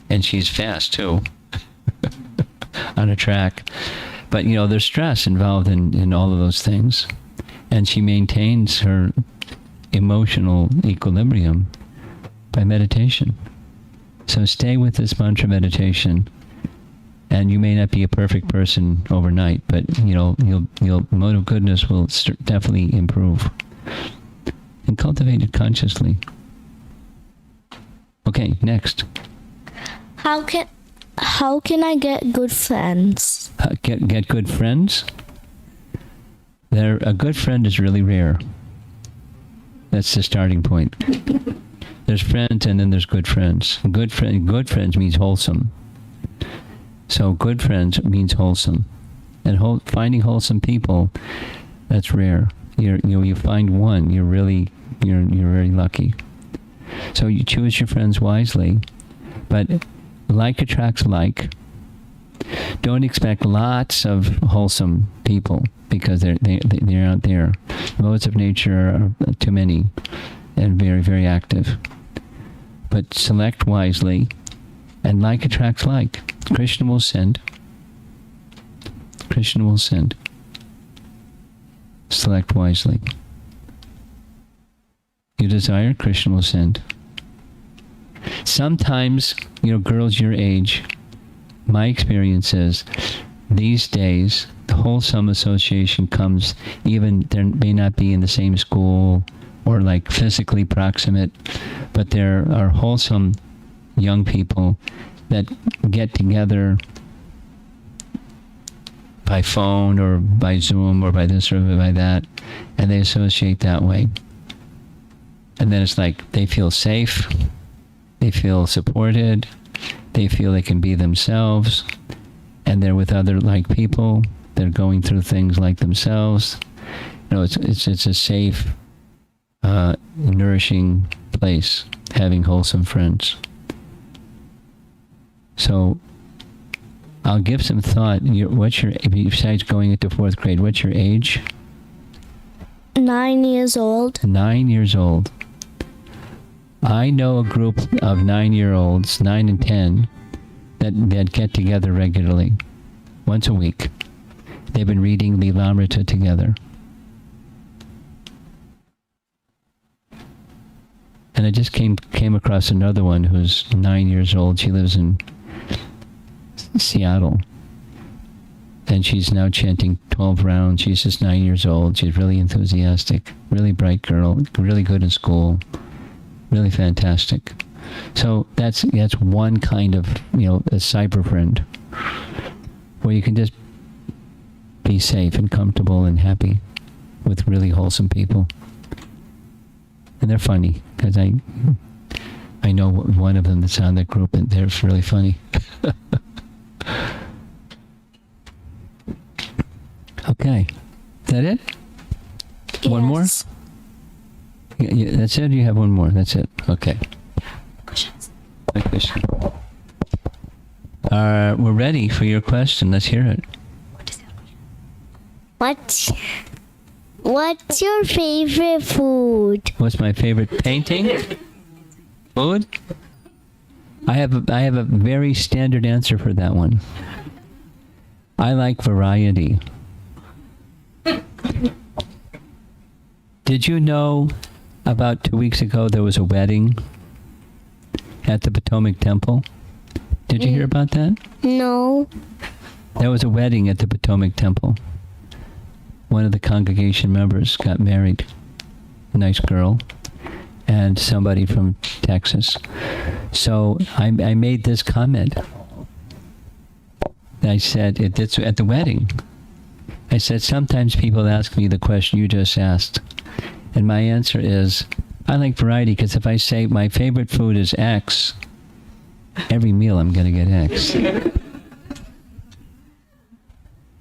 and she's fast too, on a track. But, there's stress involved in all of those things. And she maintains her emotional equilibrium by meditation. So stay with this mantra meditation. And you may not be a perfect person overnight, but, your mode of goodness will definitely improve. And cultivate it consciously. Okay, next. How can I get good friends? Get good friends? A good friend is really rare. That's the starting point. There's friends, and then there's good friends. Good friends means wholesome. So good friends means wholesome, and finding wholesome people, that's rare. You find one, you're very lucky. So you choose your friends wisely, but like attracts like. Don't expect lots of wholesome people, because they're out there. Modes of nature are too many and very, very active. But select wisely, and like attracts like. Krishna will send. Krishna will send. Select wisely. You desire, Krishna will send. Sometimes, girls your age, my experience is, these days, the wholesome association comes, even they may not be in the same school or like physically proximate, but there are wholesome young people that get together by phone or by Zoom or by this or by that, and they associate that way. And then it's like they feel safe, they feel supported, they feel they can be themselves, and they're with other like people, they're going through things like themselves. It's a safe, nourishing place, having wholesome friends. So I'll give some thought. Besides going into 4th grade, what's your age? 9 years old. 9 years old. I know a group of 9-year-olds, 9 and 10, that get together regularly, once a week. They've been reading Lilamrita together. And I just came across another one who's 9 years old. She lives in Seattle. And she's now chanting 12 rounds. She's just 9 years old. She's really enthusiastic, really bright girl, really good in school, really fantastic. So that's one kind of, a cyber friend, where you can just be safe and comfortable and happy with really wholesome people. And they're funny, because I know one of them that's on that group, and they're really funny. Okay. Is that it? Yes. One more? Yeah, that's it? You have one more? That's it. Okay. Questions. My question. We're ready for your question. Let's hear it. What's your favorite food? What's my favorite painting? Food? I have a very standard answer for that one. I like variety. Did you know about 2 weeks ago there was a wedding at the Potomac Temple? Did you hear about that? No. There was a wedding at the Potomac Temple. One of the congregation members got married. A nice girl. And somebody from Texas. So I made this comment. I said, it's at the wedding. I said, sometimes people ask me the question you just asked. And my answer is, I like variety, because if I say my favorite food is X, every meal I'm going to get X.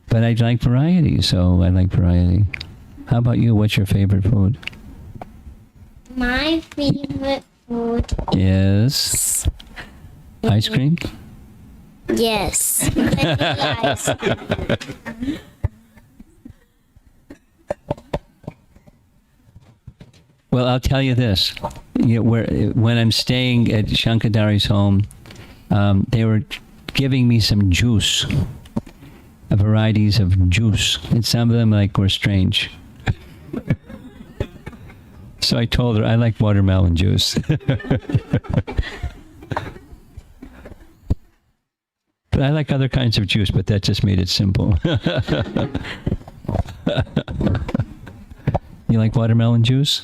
But I like variety, so I like variety. How about you? What's your favorite food? My favorite food Yes. Ice cream? Yes. Vanilla ice cream. Well, I'll tell you this. When I'm staying at Shankadari's home, they were giving me some juice, varieties of juice, and some of them were strange. So I told her I like watermelon juice. But I like other kinds of juice, but that just made it simple. You like watermelon juice?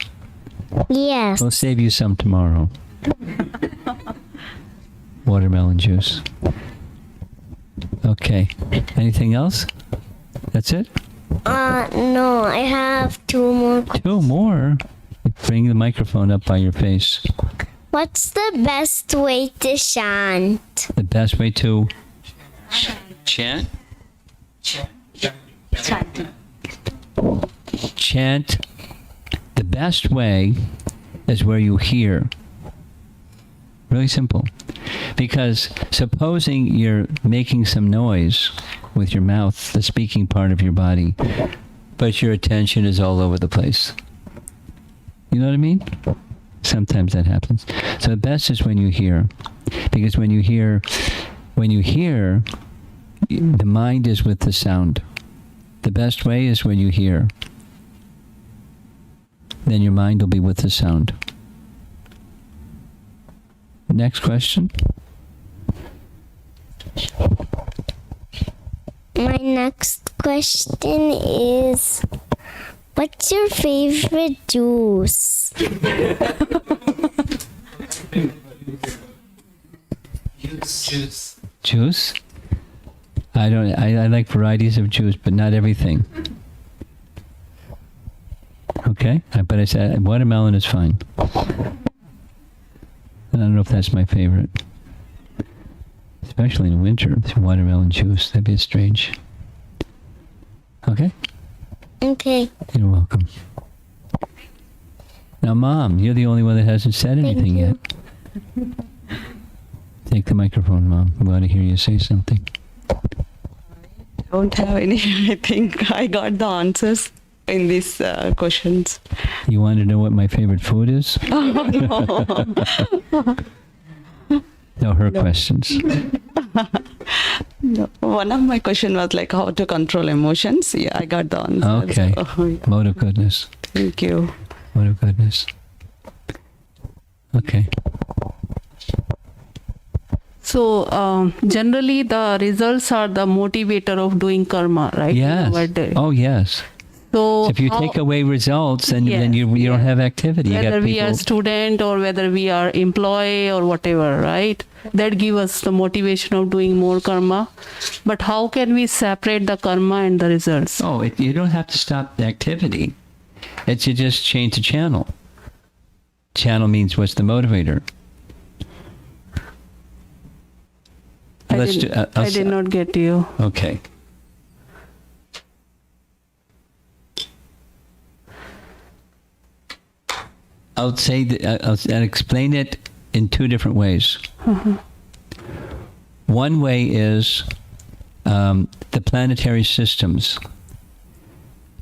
Yes. We'll save you some tomorrow. Watermelon juice. Okay. Anything else? That's it? No, I have 2 more questions. 2 more? Bring the microphone up by your face. What's the best way to chant? The best way to chant? Chant. The best way is where you hear. Really simple. Because supposing you're making some noise with your mouth, the speaking part of your body, but your attention is all over the place. You know what I mean? Sometimes that happens. So the best is when you hear. Because when you hear, the mind is with the sound. The best way is when you hear. Then your mind will be with the sound. Next question. My next question is, what's your favorite juice? Juice? I like varieties of juice, but not everything. Okay? But I said watermelon is fine. I don't know if that's my favorite. Especially in winter, watermelon juice. That'd be strange. Okay? Okay. You're welcome. Now, Mom, you're the only one that hasn't said anything yet. Take the microphone, Mom. We want to hear you say something. Don't have any. I think I got the answers in these questions. You want to know what my favorite food is? No, her questions. No. One of my question was like how to control emotions. Yeah, I got the answer. Okay. Yeah. Mode of goodness. Thank you. Mode of goodness. Okay. So generally the results are the motivator of doing karma, right? Yes. Oh, yes. So If you take away results, then you don't have activity. You whether got we are people. student or whether we are employee or whatever, right? That give us the motivation of doing more karma. But how can we separate the karma and the results? Oh, you don't have to stop the activity. It's you just change the channel. Channel means what's the motivator? I did not get you. Okay. I'll say that I'll explain it in 2 different ways. One way is the planetary systems.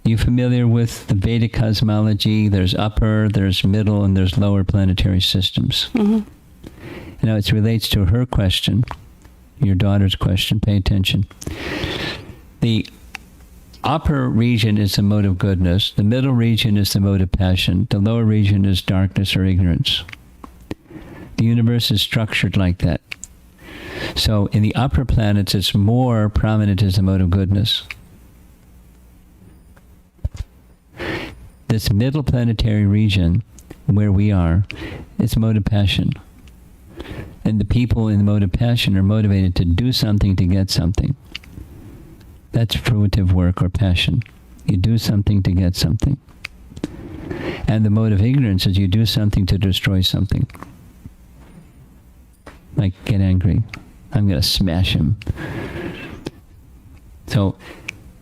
You familiar with the Vedic cosmology? There's upper, there's middle, and there's lower planetary systems. Now it relates to her question, your daughter's question. Pay attention. The upper region is the mode of goodness. The middle region is the mode of passion. The lower region is darkness or ignorance. The universe is structured like that. So in the upper planets, it's more prominent as the mode of goodness. This middle planetary region, where we are, it's mode of passion. And the people in the mode of passion are motivated to do something to get something. That's fruitive work or passion. You do something to get something. And the mode of ignorance is you do something to destroy something. Like get angry. I'm going to smash him. So,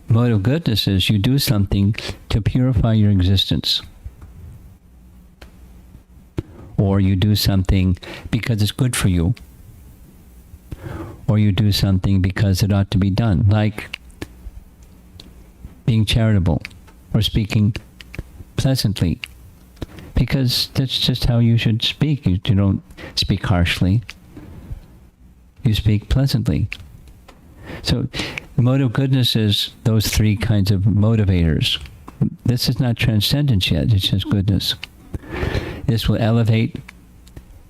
mode of goodness is you do something to purify your existence. Or you do something because it's good for you. Or you do something because it ought to be done. Like being charitable or speaking pleasantly. Because that's just how you should speak. You don't speak harshly. You speak pleasantly. So the mode of goodness is those three kinds of motivators. This is not transcendence yet, it's just goodness. This will elevate,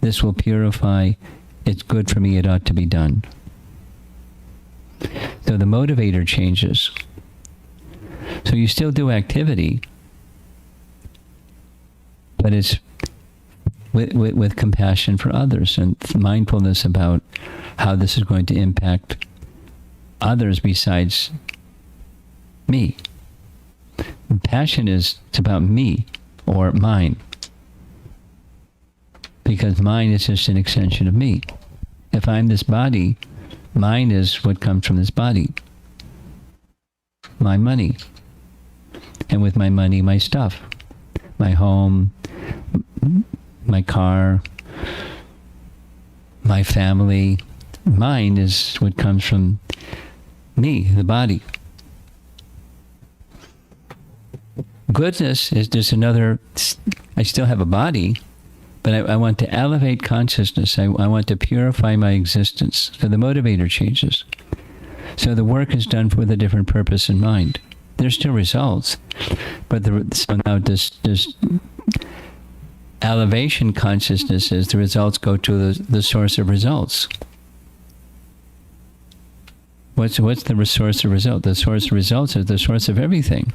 this will purify, it's good for me, it ought to be done. So the motivator changes. So you still do activity, but it's with compassion for others and mindfulness about how this is going to impact others besides me. Passion is it's about me or mine. Because mine is just an extension of me. If I'm this body, mine is what comes from this body. My money. And with my money, my stuff. My home, my car, my family. Mine is what comes from me, the body. Goodness is just another, I still have a body, but I want to elevate consciousness. I want to purify my existence. So the motivator changes. So the work is done with a different purpose in mind. There's still results, but so now this elevation consciousness is the results go to the source of results. What's the source of result? The source of results is the source of everything.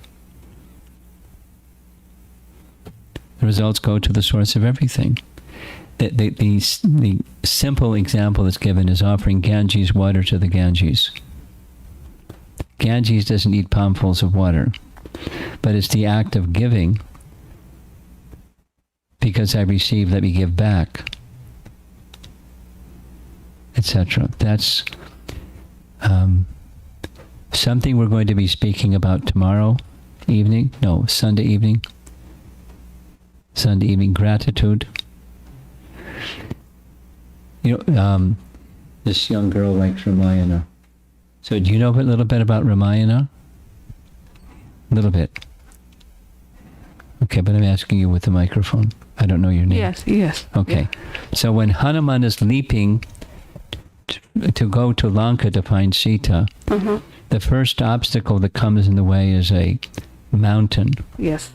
The results go to the source of everything. The simple example that's given is offering Ganges water to the Ganges. Ganges doesn't eat palmfuls of water, but it's the act of giving. Because I receive, let me give back, etc. That's something we're going to be speaking about tomorrow evening. No, Sunday evening. Sunday evening gratitude. You know, this young girl likes Ramayana. So do you know a little bit about Ramayana? A little bit. Okay, but I'm asking you with the microphone. I don't know your name. Yes. Okay. Yeah. So when Hanuman is leaping to go to Lanka to find Sita, the first obstacle that comes in the way is a mountain. Yes.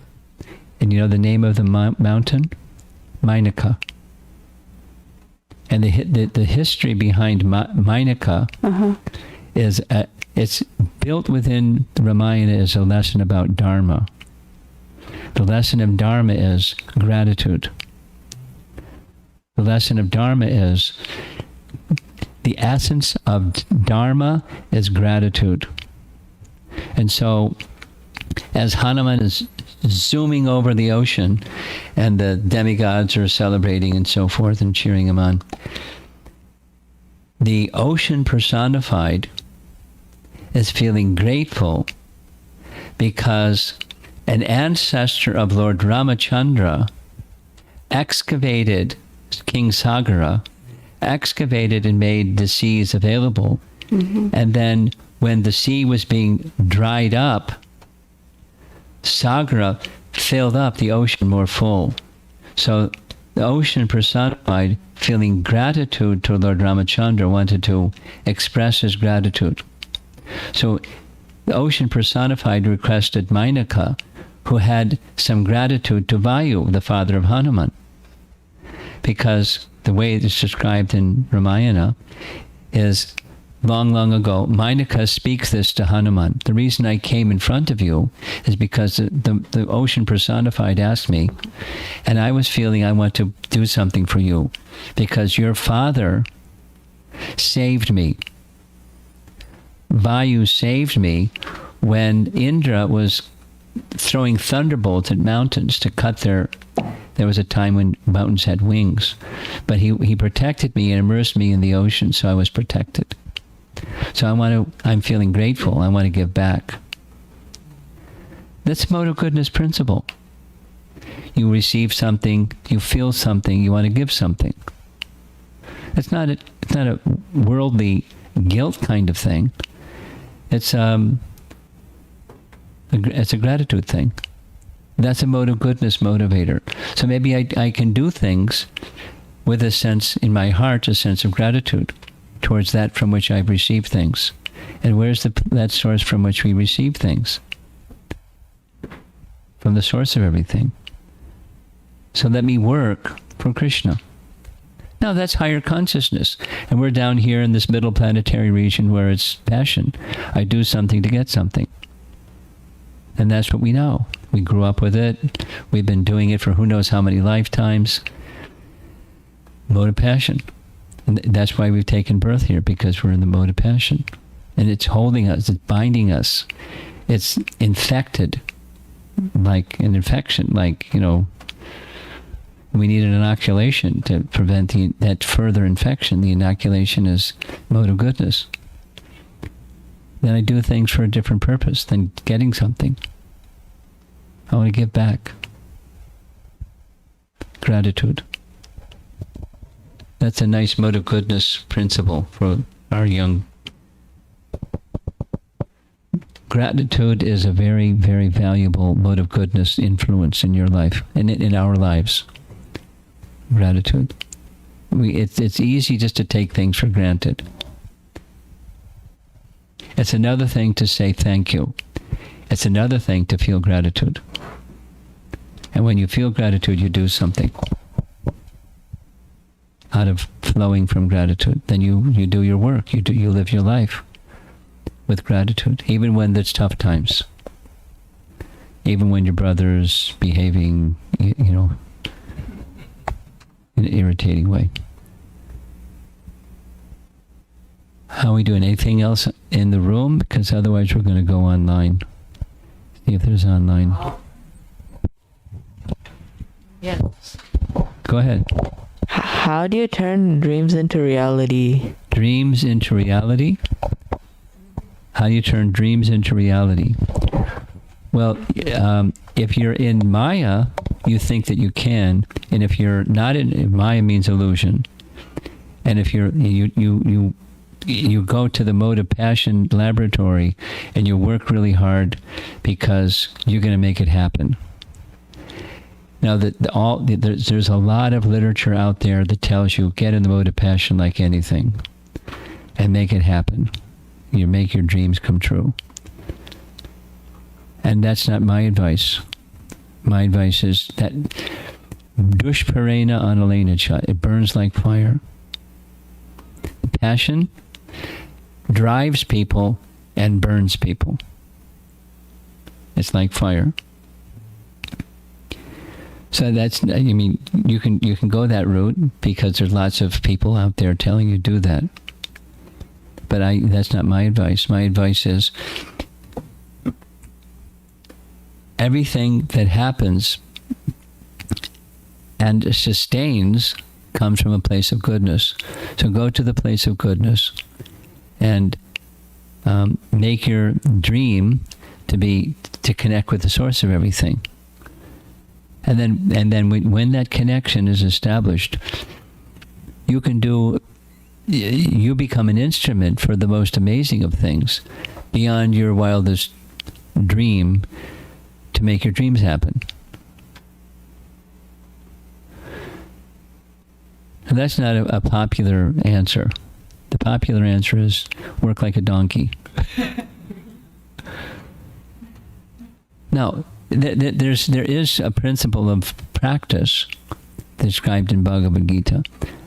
And you know the name of the mountain? Mainaka. And the history behind Mainaka is it's built within Ramayana as a lesson about Dharma. The lesson of Dharma is gratitude. The lesson of Dharma is the essence of Dharma is gratitude. And so as Hanuman is zooming over the ocean and the demigods are celebrating and so forth and cheering him on, the ocean personified is feeling grateful because an ancestor of Lord Ramachandra excavated, King Sagara, excavated and made the seas available. And then when the sea was being dried up, Sagara filled up the ocean more full. So the ocean personified, feeling gratitude to Lord Ramachandra, wanted to express his gratitude. So the ocean personified requested Mainaka, who had some gratitude to Vayu, the father of Hanuman. Because the way it's described in Ramayana is, long, long ago, Mainaka speaks this to Hanuman. The reason I came in front of you is because the ocean personified asked me, and I was feeling I want to do something for you, because your father saved me. Vayu saved me when Indra was throwing thunderbolts at mountains to cut there was a time when mountains had wings. But he protected me and immersed me in the ocean, so I was protected. So I'm feeling grateful. I want to give back. That's mode of goodness principle. You receive something, you feel something, you want to give something. It's not a worldly guilt kind of thing. It's a gratitude thing. That's a mode of goodness motivator. So maybe I can do things with a sense in my heart, a sense of gratitude towards that from which I've received things. And where's that source from which we receive things? From the source of everything. So let me work for Krishna. Now that's higher consciousness. And we're down here in this middle planetary region where it's passion. I do something to get something. And that's what we know. We grew up with it. We've been doing it for who knows how many lifetimes. Mode of passion. And that's why we've taken birth here, because we're in the mode of passion. And it's holding us, it's binding us. It's infected, like an infection, like, we need an inoculation to prevent that further infection. The inoculation is mode of goodness. Then I do things for a different purpose than getting something. I want to give back. Gratitude. That's a nice mode of goodness principle for our young. Gratitude is a very, very valuable mode of goodness influence in your life and in our lives. Gratitude. It's easy just to take things for granted. It's another thing to say thank you. It's another thing to feel gratitude. And when you feel gratitude, you do something out of flowing from gratitude. Then you do your work. You live your life with gratitude, even when there's tough times. Even when your brother's behaving, in an irritating way. How are we doing? Anything else in the room? Because otherwise we're going to go online. See if there's online. Yes. Go ahead. How do you turn dreams into reality? Dreams into reality? How do you turn dreams into reality? Well, if you're in Maya, you think that you can. And if you're not in Maya, means illusion. And if you go to the mode of passion laboratory and you work really hard because you're going to make it happen. Now, there's a lot of literature out there that tells you get in the mode of passion like anything and make it happen. You make your dreams come true. And that's not my advice. My advice is that dushparena analenacha, it burns like fire. Passion drives people and burns people. It's like fire. So you can go that route because there's lots of people out there telling you do that. But that's not my advice. My advice is everything that happens and sustains comes from a place of goodness. So go to the place of goodness and make your dream to connect with the source of everything. And then when that connection is established, you become an instrument for the most amazing of things beyond your wildest dream to make your dreams happen. And that's not a popular answer. The popular answer is work like a donkey. Now, there is a principle of practice described in Bhagavad Gita.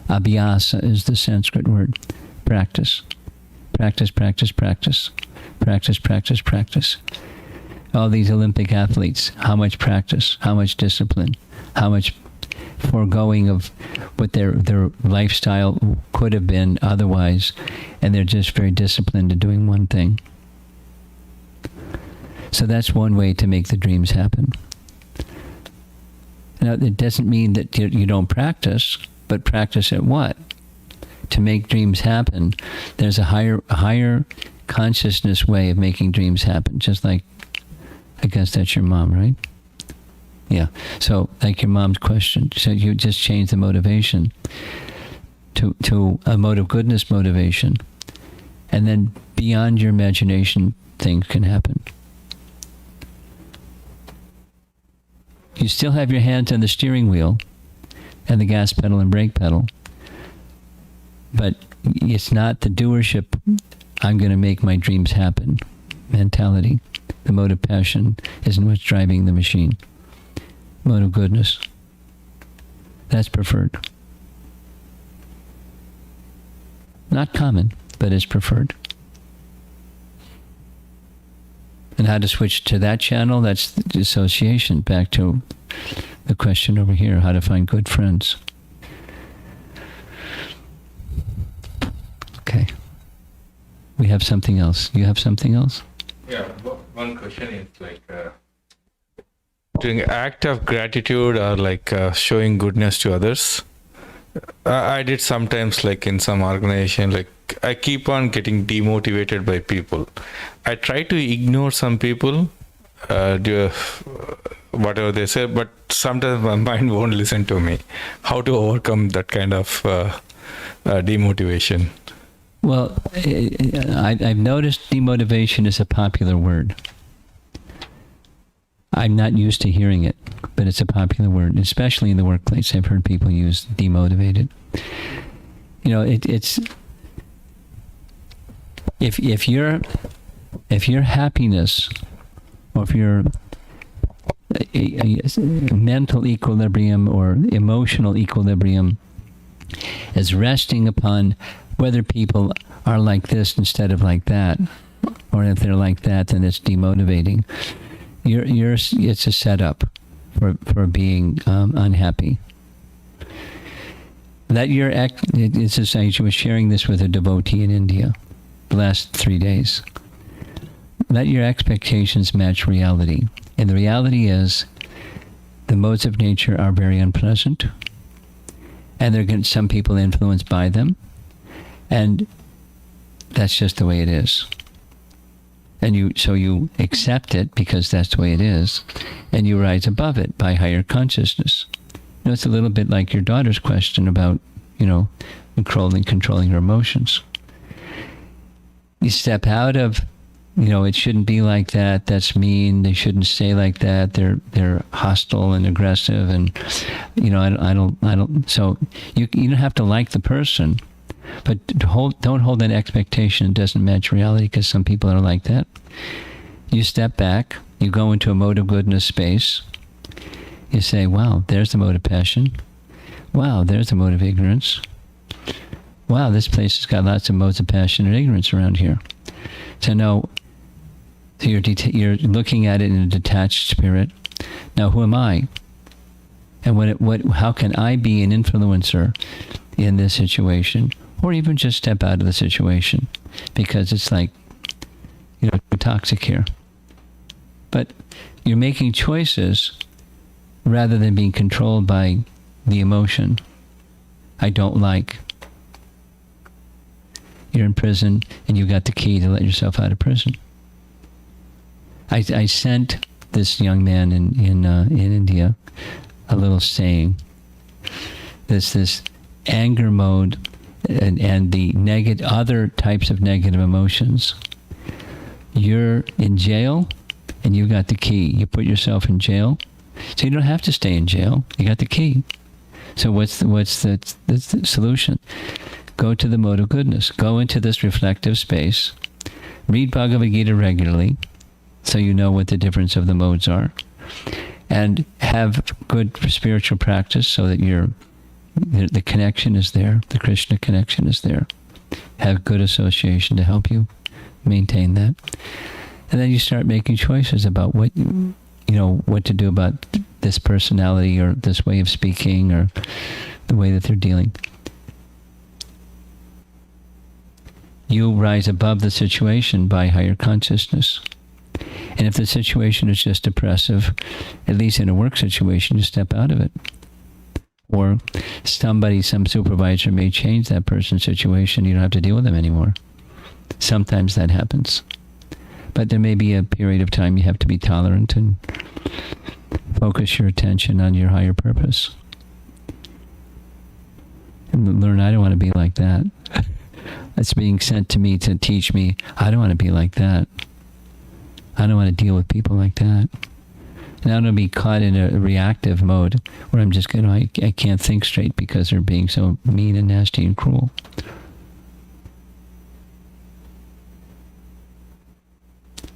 Abhyasa is the Sanskrit word. Practice. Practice, practice, practice. Practice, practice, practice. All these Olympic athletes, how much practice, how much discipline, how much foregoing of what their lifestyle could have been otherwise, and they're just very disciplined in doing one thing. So that's one way to make the dreams happen. Now, it doesn't mean that you don't practice, but practice at what? To make dreams happen, there's a higher consciousness way of making dreams happen, just like, I guess that's your mom, right? Yeah. So, like your mom's question, so you just change the motivation to a mode of goodness motivation, and then beyond your imagination, things can happen. You still have your hands on the steering wheel and the gas pedal and brake pedal, but it's not the doership, I'm going to make my dreams happen mentality. The mode of passion isn't what's driving the machine. Mode of goodness. That's preferred. Not common, but is preferred. And how to switch to that channel, that's the association. Back to the question over here, how to find good friends. Okay. We have something else. You have something else? Yeah, one question is like doing act of gratitude or like showing goodness to others. I did sometimes, like in some organization, like I keep on getting demotivated by people. I try to ignore some people, do whatever they say, but sometimes my mind won't listen to me. How to overcome that kind of demotivation? Well, I've noticed demotivation is a popular word. I'm not used to hearing it, but it's a popular word, especially in the workplace. I've heard people use demotivated. You know, it's if your happiness or if your mental equilibrium or emotional equilibrium is resting upon whether people are like this instead of like that, or if they're like that, then it's demotivating. It's a setup for being unhappy. It's just, I was sharing this with a devotee in India the last 3 days. Let your expectations match reality. And the reality is, the modes of nature are very unpleasant, and they're getting some people influenced by them, and that's just the way it is. And you accept it because that's the way it is, and you rise above it by higher consciousness. You know, it's a little bit like your daughter's question about, controlling her emotions. You step out of, it shouldn't be like that. That's mean. They shouldn't say like that. They're hostile and aggressive, and I don't. So you don't have to like the person, but don't hold that expectation. It doesn't match reality because some people are like that. You step back. You go into a mode of goodness space. You say, wow, there's the mode of passion. Wow, there's the mode of ignorance. Wow, this place has got lots of modes of passion and ignorance around here. So now, you're looking at it in a detached spirit. Now, who am I? And how can I be an influencer in this situation? Or even just step out of the situation? Because it's like, toxic here. But you're making choices rather than being controlled by the emotion. I don't like. You're in prison and you got the key to let yourself out of prison. I sent this young man in India a little saying. This anger mode and the other types of negative emotions. You're in jail and you got the key. You put yourself in jail. So you don't have to stay in jail. You got the key. So what's the solution? Go to the mode of goodness. Go into this reflective space. Read Bhagavad Gita regularly, so you know what the difference of the modes are, and have good spiritual practice, so that the connection is there, the Krishna connection is there. Have good association to help you maintain that, and then you start making choices about what to do about this personality or this way of speaking or the way that they're dealing. You rise above the situation by higher consciousness. And if the situation is just oppressive, at least in a work situation, you step out of it. Or some supervisor may change that person's situation. You don't have to deal with them anymore. Sometimes that happens. But there may be a period of time you have to be tolerant and focus your attention on your higher purpose. And learn, I don't want to be like that. That's being sent to me to teach me, I don't want to be like that. I don't want to deal with people like that. And I don't want to be caught in a reactive mode where I'm just I can't think straight because they're being so mean and nasty and cruel.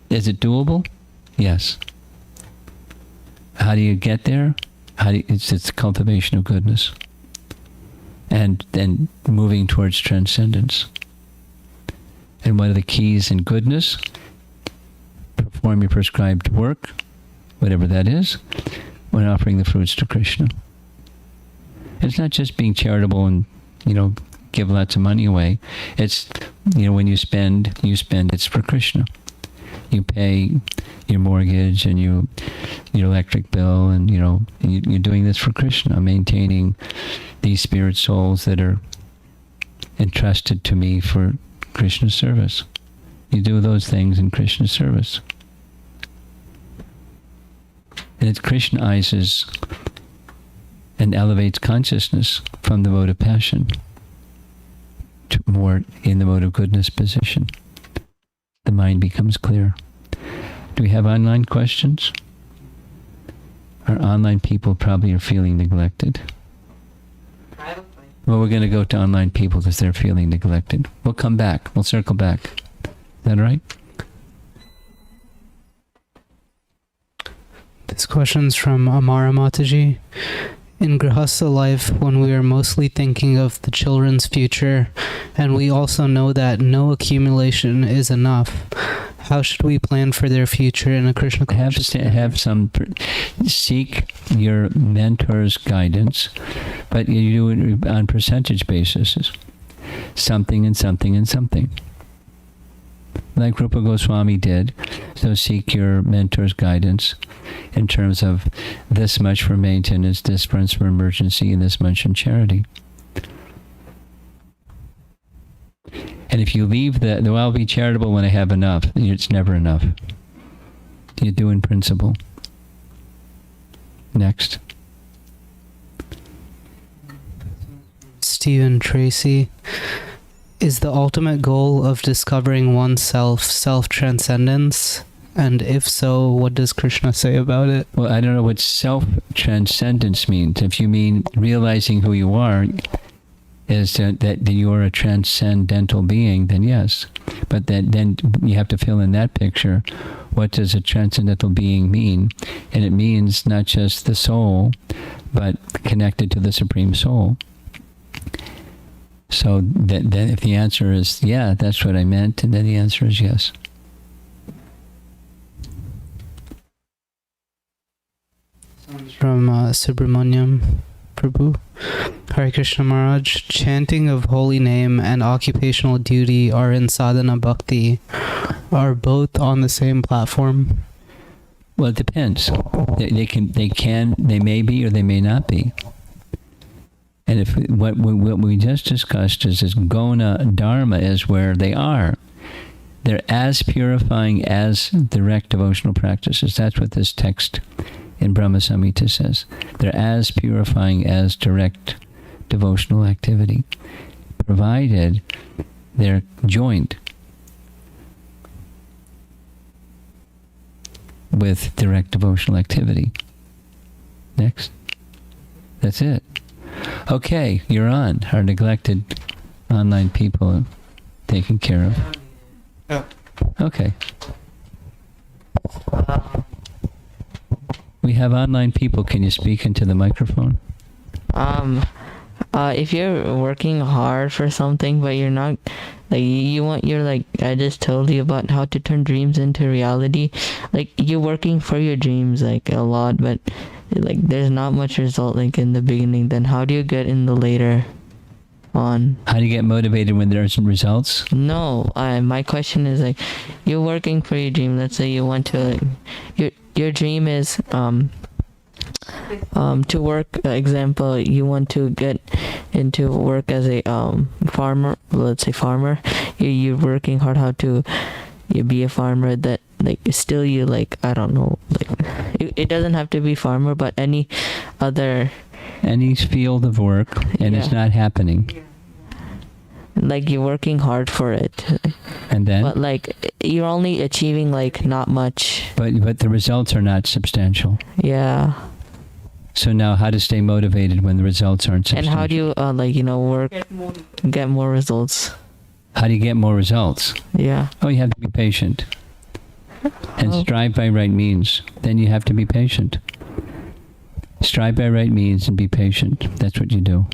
Is it doable? Yes. How do you get there? It's the cultivation of goodness. And then moving towards transcendence. And one of the keys in goodness, perform your prescribed work, whatever that is, when offering the fruits to Krishna. It's not just being charitable and, give lots of money away. It's, when you spend, it's for Krishna. You pay your mortgage and your electric bill, and, you're doing this for Krishna, maintaining these spirit souls that are entrusted to me for Krishna's service. You do those things in Krishna's service. And it Krishnaises and elevates consciousness from the mode of passion to more in the mode of goodness position. The mind becomes clear. Do we have online questions? Our online people probably are feeling neglected. Well, we're going to go to online people because they're feeling neglected. We'll come back. We'll circle back. Is that all right? This question's from Amara Mataji. In Grihastha life, when we are mostly thinking of the children's future, and we also know that no accumulation is enough, how should we plan for their future in a Krishna consciousness? Seek your mentor's guidance, but you do it on percentage basis. Something and something and something. Like Rupa Goswami did. So seek your mentor's guidance in terms of this much for maintenance, this much for emergency, and this much in charity. And if you leave I'll be charitable when I have enough, it's never enough. You do in principle. Next. Stephen Tracy. Is the ultimate goal of discovering oneself self-transcendence? And if so, what does Krishna say about it? Well, I don't know what self-transcendence means. If you mean realizing who you are, is that you are a transcendental being, then yes. But then you have to fill in that picture. What does a transcendental being mean? And it means not just the soul, but connected to the Supreme Soul. So then if the answer is, yeah, that's what I meant, and then the answer is yes. From Subramanyam Prabhu. Hare Krishna Maharaj, chanting of holy name and occupational duty are in sadhana bhakti. Are both on the same platform? Well, it depends. They may be or they may not be. And if what we just discussed is guna dharma is where they are. They're as purifying as direct devotional practices. That's what this text in Brahma Samhita says. They're as purifying as direct devotional activity, provided they're joined with direct devotional activity. Next. That's it. Okay, you're on. Our neglected online people taken care of. Yeah. Okay. We have online people. Can you speak into the microphone? If you're working hard for something, but you're not, like, you're like, I just told you about how to turn dreams into reality. Like, you're working for your dreams, like, a lot, but, like, there's not much result, like, in the beginning. Then how do you get in the later on? How do you get motivated when there are some results? No, my question is, like, you're working for your dream. Let's say you want to, like, your dream is, to work, example, you want to get into work as a farmer, let's say farmer. You're working hard how to be a farmer, that, like, still you, like, I don't know, like, it doesn't have to be farmer, but any other, Any field of work, and it's not happening. like, you're working hard for it, And then? but, like, you're only achieving, like, not much. But the results are not substantial. Yeah. So now how to stay motivated when the results aren't And substantial? how do you, like, work, get more results? How do you get more results? Yeah. Oh, you have to be patient. And strive by right means. Then you have to be patient. Strive by right means and be patient. That's what you do.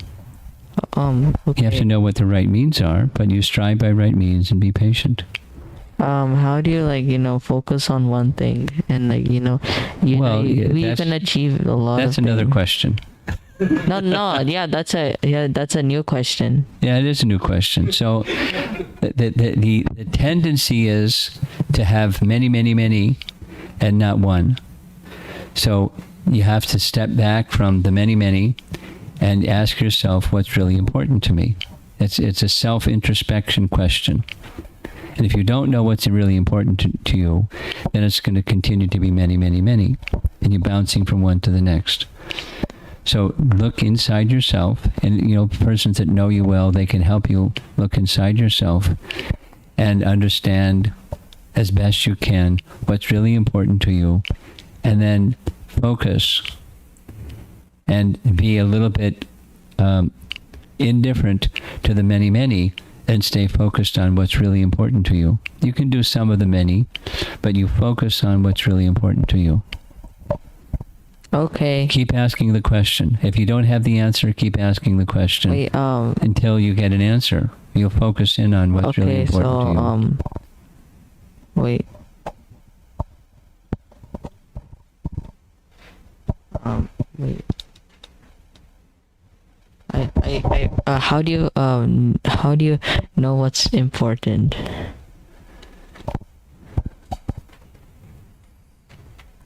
Okay. You have to know what the right means are, but you strive by right means and be patient. How do you, like, focus on one thing, and, like, we can achieve a lot. That's of another things. question. No, yeah, that's a new question. Yeah, it is a new question. So the tendency is to have many, many, many, and not one. So you have to step back from the many, many and ask yourself what's really important to me. It's a self-introspection question. And if you don't know what's really important to you, then it's going to continue to be many, many, many. And you're bouncing from one to the next. So look inside yourself, and persons that know you well, they can help you look inside yourself and understand as best you can what's really important to you, and then focus and be a little bit indifferent to the many, many, and stay focused on what's really important to you. You can do some of the many, but you focus on what's really important to you. Okay. Keep asking the question. If you don't have the answer, keep asking the question. Wait, until you get an answer. You'll focus in on what's really important to you. Wait. Wait. How do you know what's important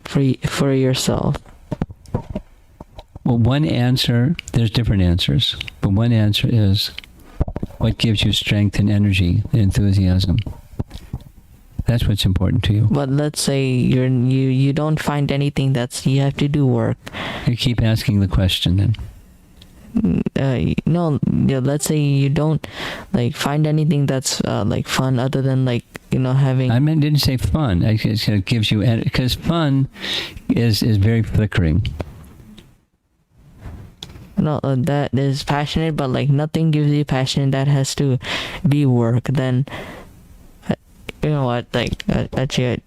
for yourself? Well, one answer, there's different answers, but one answer is what gives you strength and energy and enthusiasm. That's what's important to you. But let's say you don't find anything you have to do work. You keep asking the question then. No, let's say you don't, like, find anything that's like fun other than, like, having. I didn't say fun. I said it gives you, because fun is very flickering. No, that is passionate, but, like, nothing gives you passion that has to be work. Then, you know what? Like, actually.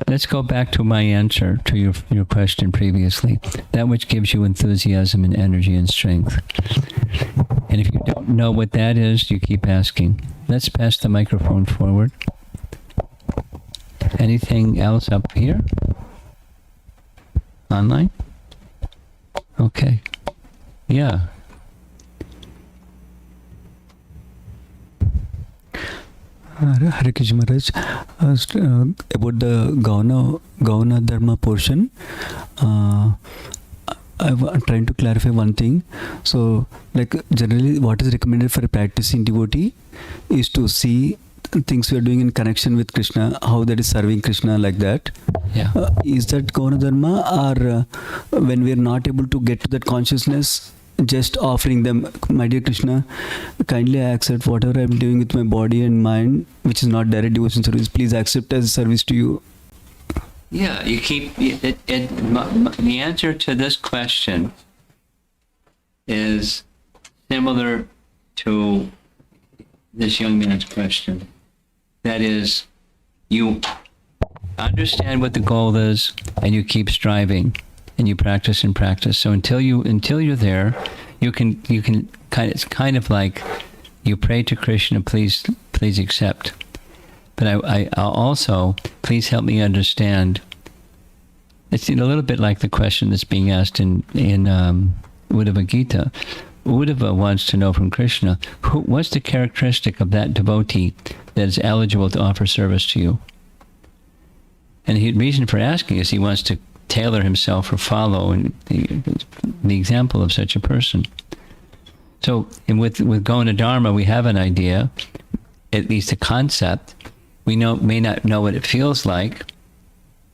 Let's go back to my answer to your question previously. That which gives you enthusiasm and energy and strength. And if you don't know what that is, you keep asking. Let's pass the microphone forward. Anything else up here? Online? Okay. Yeah. Hare Krishna Maharaj, about the Gauna Dharma portion, I'm trying to clarify one thing. So, like, generally what is recommended for a practicing devotee is to see things we are doing in connection with Krishna, how that is serving Krishna, like that. Yeah. Is that Gauna Dharma, or when we are not able to get to that consciousness, just offering them, my dear Krishna, kindly accept whatever I'm doing with my body and mind, which is not direct devotion service, please accept as a service to you. Yeah, you keep the answer to this question is similar to this young man's question. That is, you understand what the goal is, and you keep striving, and you practice and practice. So until you're there, you can it's kind of like you pray to Krishna, please accept. But I'll also, please help me understand. It's a little bit like the question that's being asked in Uddhava Gita. Uddhava wants to know from Krishna, what's the characteristic of that devotee that is eligible to offer service to you? And the reason for asking is he wants to tailor himself or follow the example of such a person. So with Gona Dharma, we have an idea, at least a concept. We may not know what it feels like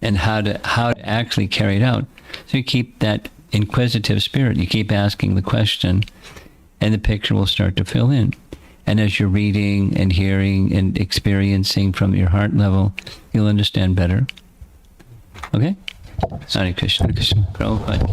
and how to actually carry it out. So you keep that inquisitive spirit. You keep asking the question, and the picture will start to fill in. And as you're reading and hearing and experiencing from your heart level, you'll understand better. Okay? Hare Krishna. Hare Krishna. Prabhupada.